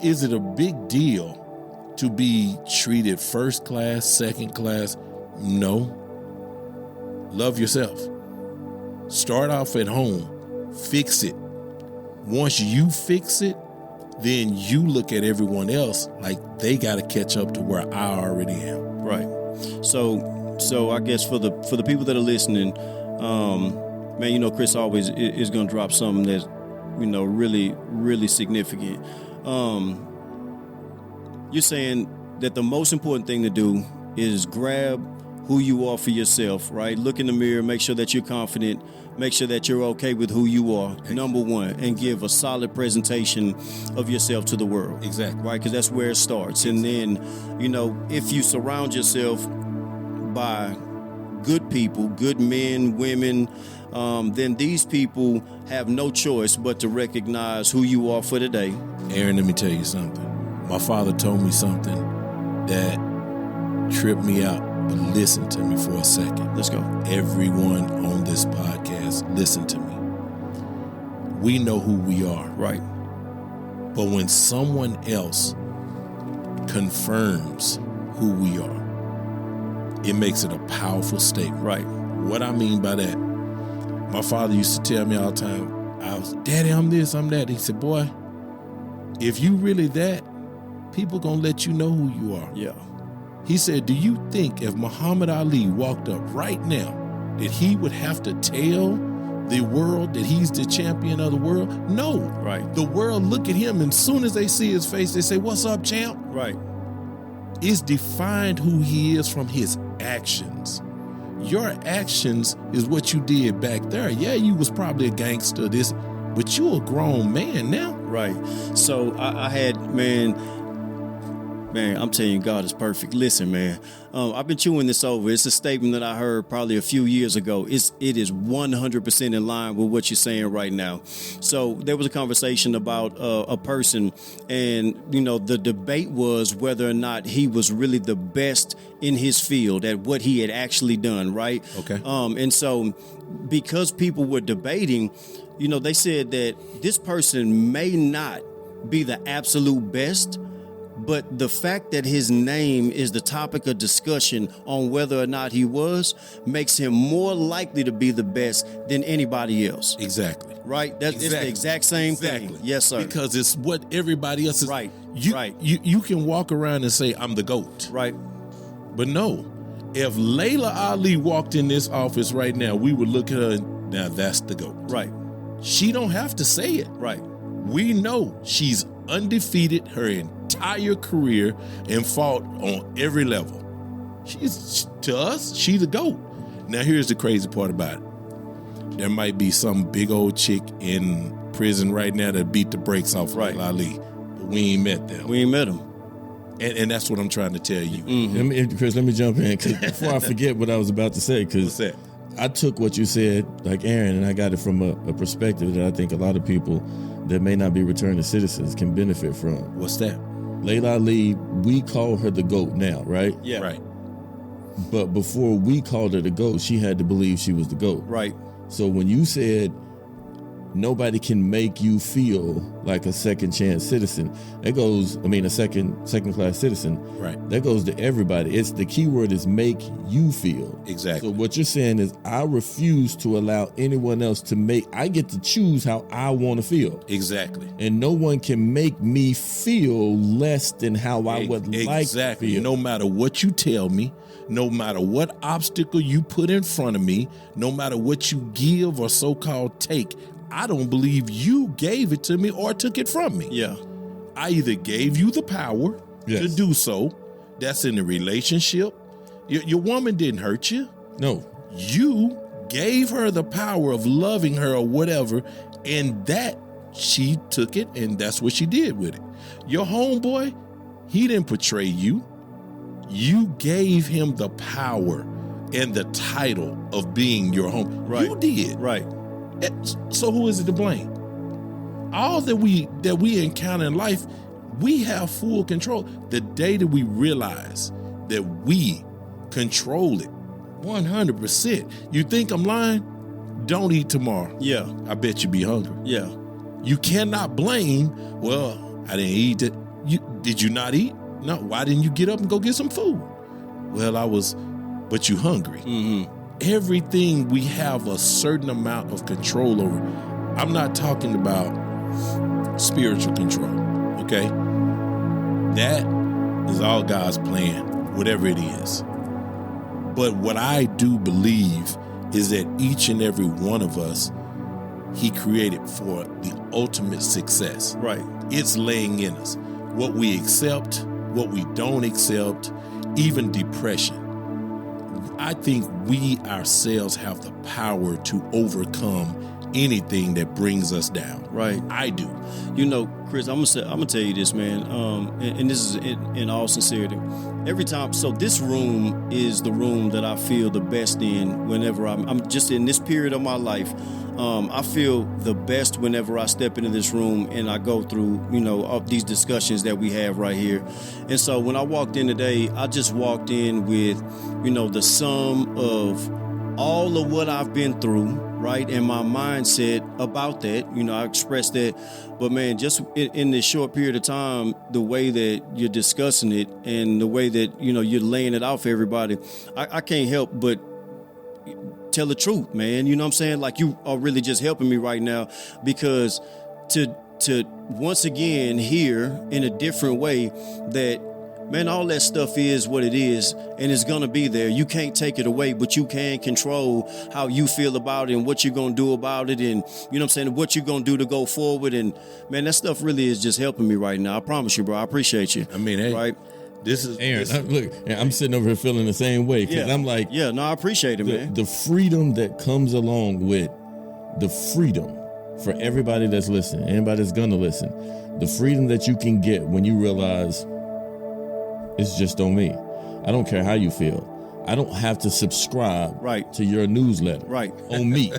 is it a big deal to be treated first class, second class? No. Love yourself. Start off at home. Fix it. Once you fix it, then you look at everyone else like they got to catch up to where I already am. Right. So I guess for the people that are listening, man, Chris always is going to drop something that's, really, really significant. You're saying that the most important thing to do is grab who you are for yourself, right? Look in the mirror, make sure that you're confident, make sure that you're okay with who you are, number one, and give a solid presentation of yourself to the world. Exactly. Right? Because that's where it starts. And then, if you surround yourself by good people, good men, women, then these people have no choice but to recognize who you are for the day. Aaron, let me tell you something. My father told me something that tripped me out. But listen to me for a second. Let's go. Everyone on this podcast, listen to me. We know who we are. Right. But when someone else confirms who we are, it makes it a powerful statement. Right. What I mean by that, my father used to tell me all the time, Daddy, I'm this, I'm that. He said, boy, if you really that, people gonna let you know who you are. Yeah. He said, do you think if Muhammad Ali walked up right now that he would have to tell the world that he's the champion of the world? No. Right. The world look at him, and as soon as they see his face, they say, what's up, champ? Right. It's defined who he is from his actions. Your actions is what you did back there. Yeah, you was probably a gangster, but you a grown man now. Right. So I had, man, Man, I'm telling you, God is perfect. Listen, man, I've been chewing this over. It's a statement that I heard probably a few years ago. It is 100% in line with what you're saying right now. So there was a conversation about a person, and, the debate was whether or not he was really the best in his field at what he had actually done, right? Okay. And so because people were debating, they said that this person may not be the absolute best, but the fact that his name is the topic of discussion on whether or not he was makes him more likely to be the best than anybody else. Exactly. Right? It's the exact same thing. Yes, sir. Because it's what everybody else is. Right. You can walk around and say, I'm the GOAT. Right. But no, if Layla Ali walked in this office right now, we would look at her and, now that's the GOAT. Right. She don't have to say it. Right. We know she's undefeated her entire career and fought on every level. To us, she's the GOAT. Now, here's the crazy part about it. There might be some big old chick in prison right now that beat the brakes off of Ali, but we ain't met them. We ain't met them. And that's what I'm trying to tell you. Mm-hmm. Chris, let me jump in before I forget what I was about to say. What's that? I took what you said, like Aaron, and I got it from a perspective that I think a lot of people that may not be returning citizens can benefit from. What's that? Layla Ali, we call her the GOAT now, right? Yeah. Right. But before we called her the GOAT, she had to believe she was the GOAT. Right. So when you said nobody can make you feel like a second chance citizen, a second class citizen. Right. That goes to everybody. It's the key word is make you feel. Exactly. So what you're saying is I refuse to allow anyone else I get to choose how I want to feel. Exactly. And no one can make me feel less than how I would like to feel. No matter what you tell me, no matter what obstacle you put in front of me, no matter what you give or so-called take, I don't believe you gave it to me or took it from me. Yeah. I either gave you the power to do so. That's in the relationship. Your woman didn't hurt you. No. You gave her the power of loving her or whatever, and that she took it, and that's what she did with it. Your homeboy, he didn't betray you. You gave him the power and the title of being your home. Right. You did. Right. So who is it to blame? All that we encounter in life, we have full control. The day that we realize that we control it 100%. You think I'm lying? Don't eat tomorrow. Yeah. I bet you be hungry. Yeah. You cannot blame, well, I didn't eat it. Did you not eat? No. Why didn't you get up and go get some food? Well, but you hungry. Mm-hmm. Everything we have a certain amount of control over. I'm not talking about spiritual control, okay? That is all God's plan, whatever it is. But what I do believe is that each and every one of us, He created for the ultimate success. Right. It's laying in us. What we accept, what we don't accept, even depression. I think we ourselves have the power to overcome anything that brings us down. Right. I do. Chris, I'm gonna tell you this, man. And this is in all sincerity. Every time, so this room is the room that I feel the best in whenever I'm just in this period of my life. I feel the best whenever I step into this room and I go through, all these discussions that we have right here. And so when I walked in today, I just walked in with, the sum of all of what I've been through, right? And my mindset about that, I expressed that. But man, just in this short period of time, the way that you're discussing it and the way that, you're laying it out for everybody, I can't help but tell the truth, man. You know what I'm saying? Like, you are really just helping me right now, because to once again hear in a different way that, man, all that stuff is what it is and it's gonna be there. You can't take it away, but you can control how you feel about it and what you're gonna do about it, and you know what I'm saying, what you're gonna do to go forward. And man, that stuff really is just helping me right now. I promise you, bro. I appreciate you. I mean, hey, right? This is Aaron. Look, I'm sitting over here feeling the same way, because I'm like, I appreciate it, man. The freedom that comes along with the freedom for everybody that's listening, anybody that's gonna listen, the freedom that you can get when you realize It's just on me. I don't care how you feel. I don't have to subscribe to your newsletter on me.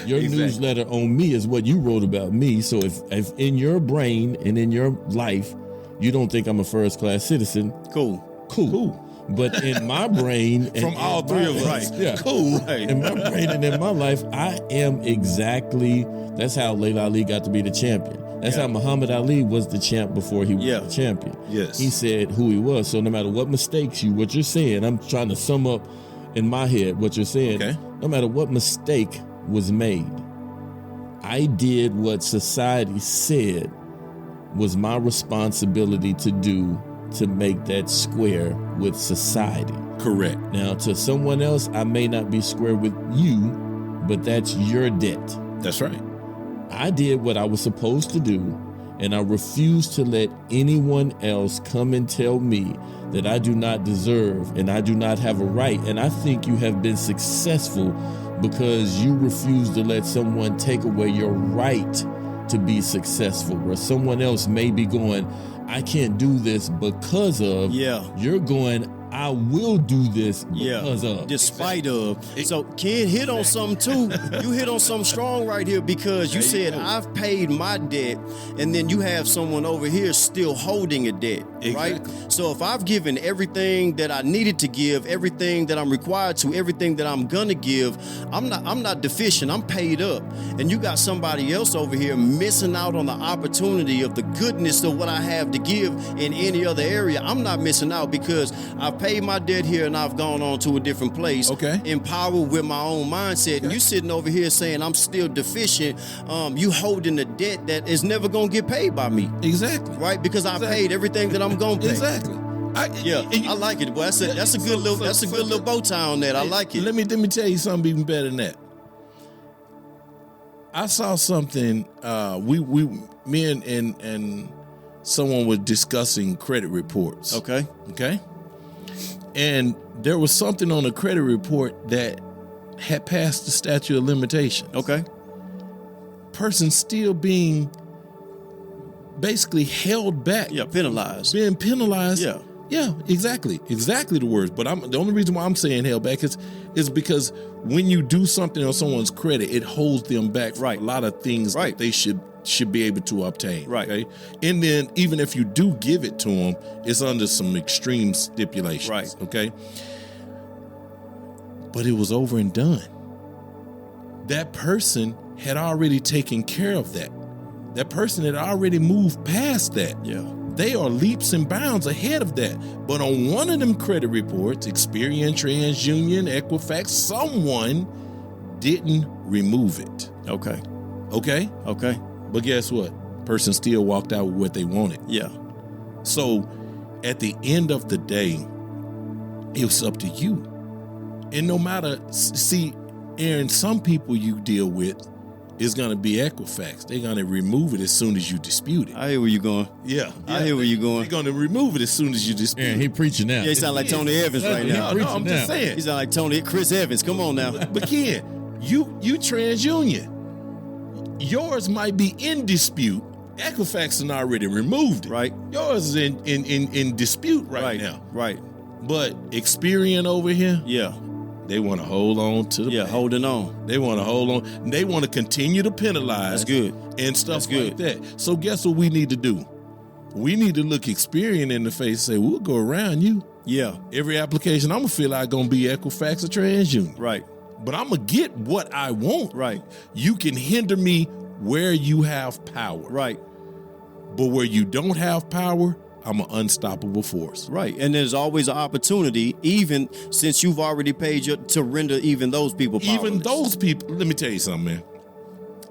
Your newsletter on me is what you wrote about me. So if in your brain and in your life, you don't think I'm a first-class citizen, cool. But in my brain, from all three of us, cool. In my brain and in my life, I am exactly. That's how Layla Ali got to be the champion. That's how Muhammad Ali was the champ before he was the champion. Yes. He said who he was. So no matter what mistakes what you're saying, I'm trying to sum up in my head what you're saying. Okay. No matter what mistake was made, I did what society said was my responsibility to do to make that square with society. Correct. Now, to someone else, I may not be square with you, but that's your debt. That's right. I did what I was supposed to do, and I refuse to let anyone else come and tell me that I do not deserve and I do not have a right. And I think you have been successful because you refuse to let someone take away your right to be successful, where someone else may be going, I can't do this because of. You're going, I will do this because of. Despite of. So Ken hit on something too. You hit on something strong right here, because you said I've paid my debt, and then you have someone over here still holding a debt, right? So if I've given everything that I needed to give, everything that I'm required to, everything that I'm gonna give, I'm not deficient. I'm paid up, and you got somebody else over here missing out on the opportunity of the goodness of what I have to give in any other area. I'm not missing out because I've paid my debt here and I've gone on to a different place. Empowered with my own mindset. And you sitting over here saying I'm still deficient. You holding a debt that is never gonna get paid by me. Right? Because I paid everything that I'm gonna pay. I like it. Boy, that's a good little bow tie on that. I like it. Let me tell you something even better than that. I saw something. Me and someone was discussing credit reports. Okay. And there was something on a credit report that had passed the statute of limitation. Person still being basically held back. Penalized. Being penalized. Yeah, exactly the words. But the only reason why I'm saying held back is because when you do something on someone's credit, it holds them back from a lot of things that they should be able to obtain. Okay? And then even if you do give it to them, it's under some extreme stipulations. Okay? But it was over and done. That person had already taken care of that. That person had already moved past that. They are leaps and bounds ahead of that. But on one of them credit reports, Experian, TransUnion, Equifax, someone didn't remove it. Okay. But guess what? Person still walked out with what they wanted. So at the end of the day, it was up to you. And no matter, see, Aaron, some people you deal with is going to be Equifax. They're going to remove it as soon as you dispute it. I hear where you're going. I hear where you're going. They're going to remove it as soon as you dispute it. He preaching now. He sound like Tony Evans right now. No, I'm just saying. He sound like Chris Evans. Come on now. But Ken, you TransUnion. Yours might be in dispute. Equifax has already removed it. Yours is in dispute right now. But Experian over here, they want to hold on to the holding on. They want to hold on. They want to continue to penalize. That's good. And stuff like that. So guess what we need to do? We need to look Experian in the face and say, we'll go around you. Every application I'm going to fill out going to be Equifax or TransUnion. But I'm going to get what I want. You can hinder me where you have power. But where you don't have power, I'm an unstoppable force. And there's always an opportunity, even since you've already paid to render even those people powerless. Even those people, let me tell you something, man.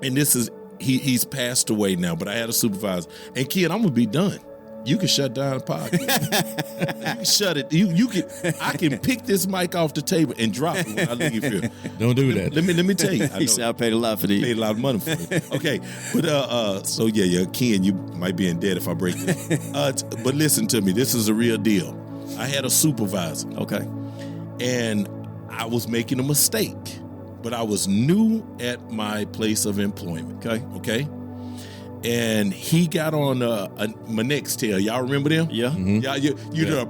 And this is, he's passed away now, but I had a supervisor. And Ken, I'm going to be done. You can shut down the podcast. You can shut it. You can. I can pick this mic off the table and drop it when I leave here. Don't do that. Let me tell you. He said I paid a lot for these. Paid a lot of money for it. Okay, but so Ken, you might be in debt if I break this. But listen to me. This is a real deal. I had a supervisor. And I was making a mistake, but I was new at my place of employment. Okay. and he got on my next tail. Y'all remember them? Yeah. Mm-hmm. Y'all, you know,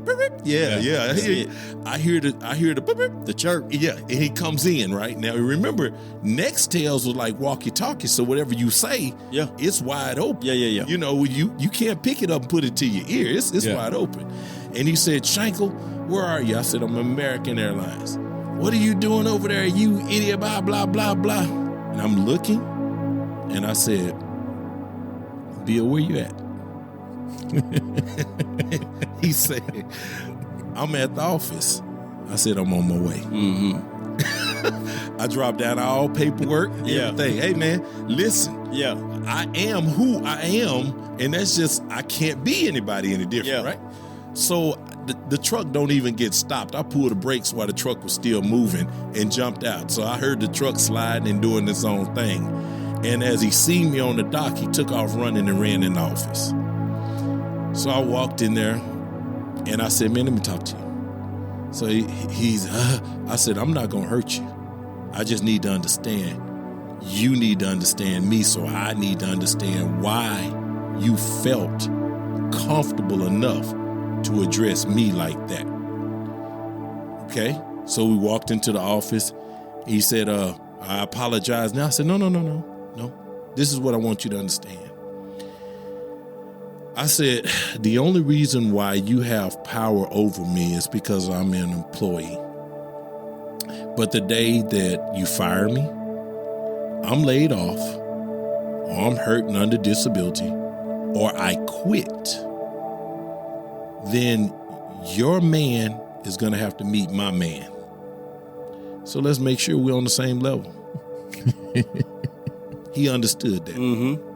I hear the chirp. Yeah, and he comes in right now. Remember, next tails was like walkie-talkie, so whatever you say, it's wide open. Yeah. You know, you can't pick it up and put it to your ear. It's wide open. And he said, Shankle, where are you? I said, I'm American Airlines. What are you doing over there, you idiot? Blah blah blah blah. And I'm looking, and I said, Bill, where you at? He said, I'm at the office. I said, I'm on my way. Mm-hmm. I dropped down all paperwork, everything. Hey, man, listen. Yeah. I am who I am, and that's just, I can't be anybody any different, right? So the truck don't even get stopped. I pulled the brakes while the truck was still moving and jumped out. So I heard the truck sliding and doing its own thing. And as he seen me on the dock, he took off running and ran in the office. So I walked in there, and I said, man, let me talk to you. So I said, I'm not going to hurt you. I just need to understand. You need to understand me, so I need to understand why you felt comfortable enough to address me like that. Okay? So we walked into the office. He said, I apologize now. I said, no. This is what I want you to understand. I said, the only reason why you have power over me is because I'm an employee. But the day that you fire me, I'm laid off, or I'm hurting under disability, or I quit, then your man is going to have to meet my man. So let's make sure we're on the same level. He understood that. Mm-hmm.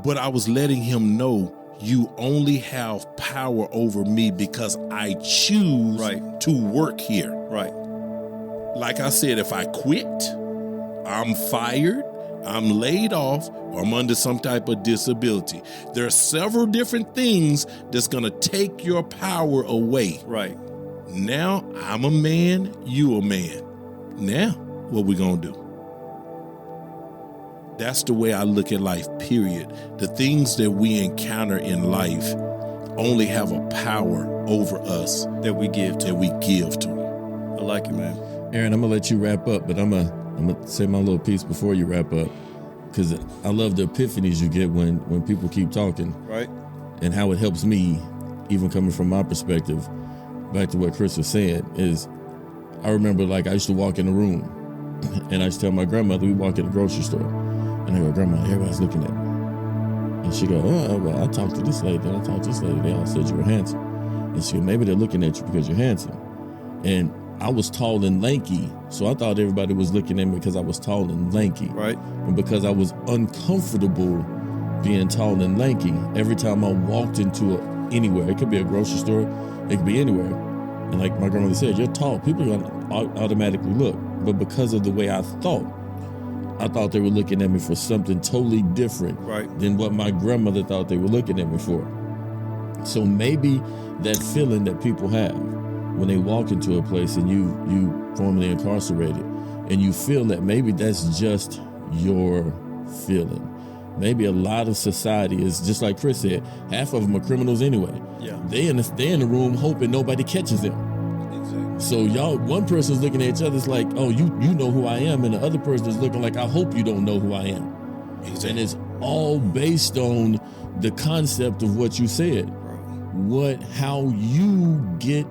But I was letting him know you only have power over me because I choose to work here. Right. Like I said, if I quit, I'm fired, I'm laid off, or I'm under some type of disability. There are several different things that's going to take your power away. Right. Now I'm a man, you a man. Now what we going to do? That's the way I look at life, period. The things that we encounter in life only have a power over us that we give to. them. I like it, man. Aaron, I'm going to let you wrap up, but I'm going to say my little piece before you wrap up, because I love the epiphanies you get when people keep talking. Right. And how it helps me, even coming from my perspective, back to what Chris was saying, is I remember, like, I used to walk in the room, and I used to tell my grandmother, we walk in the grocery store, and I go, Grandma, everybody's looking at me. And she go, well, I talked to this lady, then I talked to this lady, they all said you were handsome. And she go, maybe they're looking at you because you're handsome. And I was tall and lanky, so I thought everybody was looking at me because I was tall and lanky. Right. And because I was uncomfortable being tall and lanky, every time I walked into anywhere, it could be a grocery store, it could be anywhere. And like my grandmother said, you're tall, people are going to automatically look. But because of the way I thought they were looking at me for something totally different than what my grandmother thought they were looking at me for. So maybe that feeling that people have when they walk into a place and you formerly incarcerated, and you feel that maybe that's just your feeling. Maybe a lot of society is just like Chris said, half of them are criminals anyway. Yeah. They in the room hoping nobody catches them. So y'all, one person's looking at each other, it's like, oh, you know who I am, and the other person is looking like, I hope you don't know who I am. Exactly. And it's all based on the concept of what you said. How you get,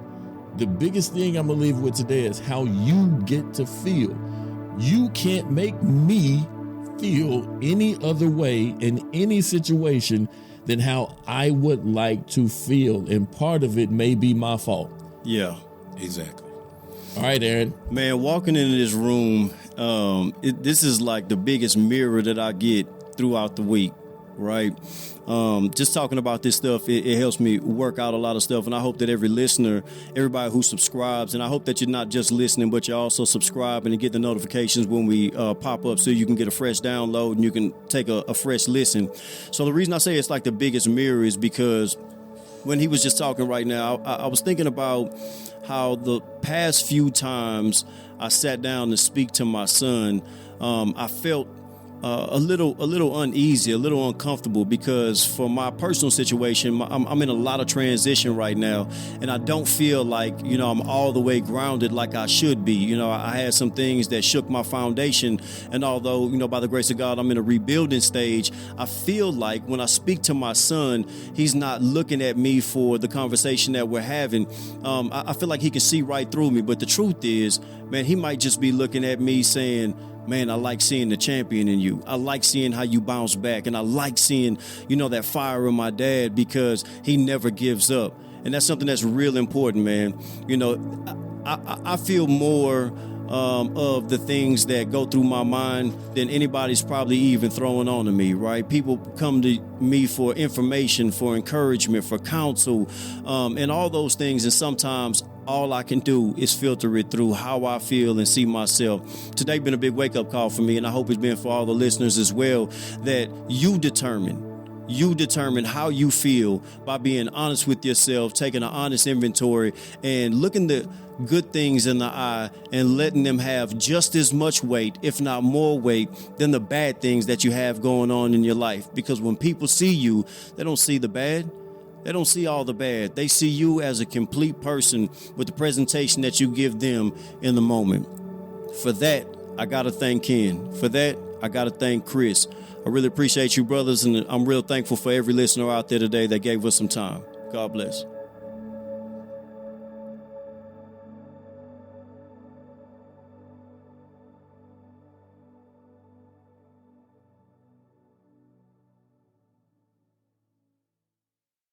the biggest thing I'm gonna leave with today is how you get to feel. You can't make me feel any other way in any situation than how I would like to feel, and part of it may be my fault. Yeah. Exactly. All right, Aaron. Man, walking into this room, this is like the biggest mirror that I get throughout the week, right? Just talking about this stuff, it helps me work out a lot of stuff. And I hope that every listener, everybody who subscribes, and I hope that you're not just listening, but you're also subscribing and get the notifications when we pop up so you can get a fresh download and you can take a fresh listen. So the reason I say it's like the biggest mirror is because when he was just talking right now, I was thinking about how the past few times I sat down to speak to my son, I felt a little uneasy, a little uncomfortable, because for my personal situation, I'm in a lot of transition right now, and I don't feel like, I'm all the way grounded like I should be. I had some things that shook my foundation, and although, by the grace of God, I'm in a rebuilding stage, I feel like when I speak to my son, he's not looking at me for the conversation that we're having. I feel like he can see right through me, but the truth is, man, he might just be looking at me saying, man, I like seeing the champion in you. I like seeing how you bounce back. And I like seeing, that fire in my dad, because he never gives up. And that's something that's real important, man. I feel more of the things that go through my mind than anybody's probably even throwing on to me, right? People come to me for information, for encouragement, for counsel, and all those things. And sometimes all I can do is filter it through how I feel and see myself. Today been a big wake-up call for me, and I hope it's been for all the listeners as well, that you determine how you feel by being honest with yourself, taking an honest inventory, and looking the good things in the eye and letting them have just as much weight, if not more weight, than the bad things that you have going on in your life. Because when people see you, they don't see the bad. They don't see all the bad. They see you as a complete person with the presentation that you give them in the moment. For that, I got to thank Ken. For that, I got to thank Chris. I really appreciate you, brothers, and I'm real thankful for every listener out there today that gave us some time. God bless.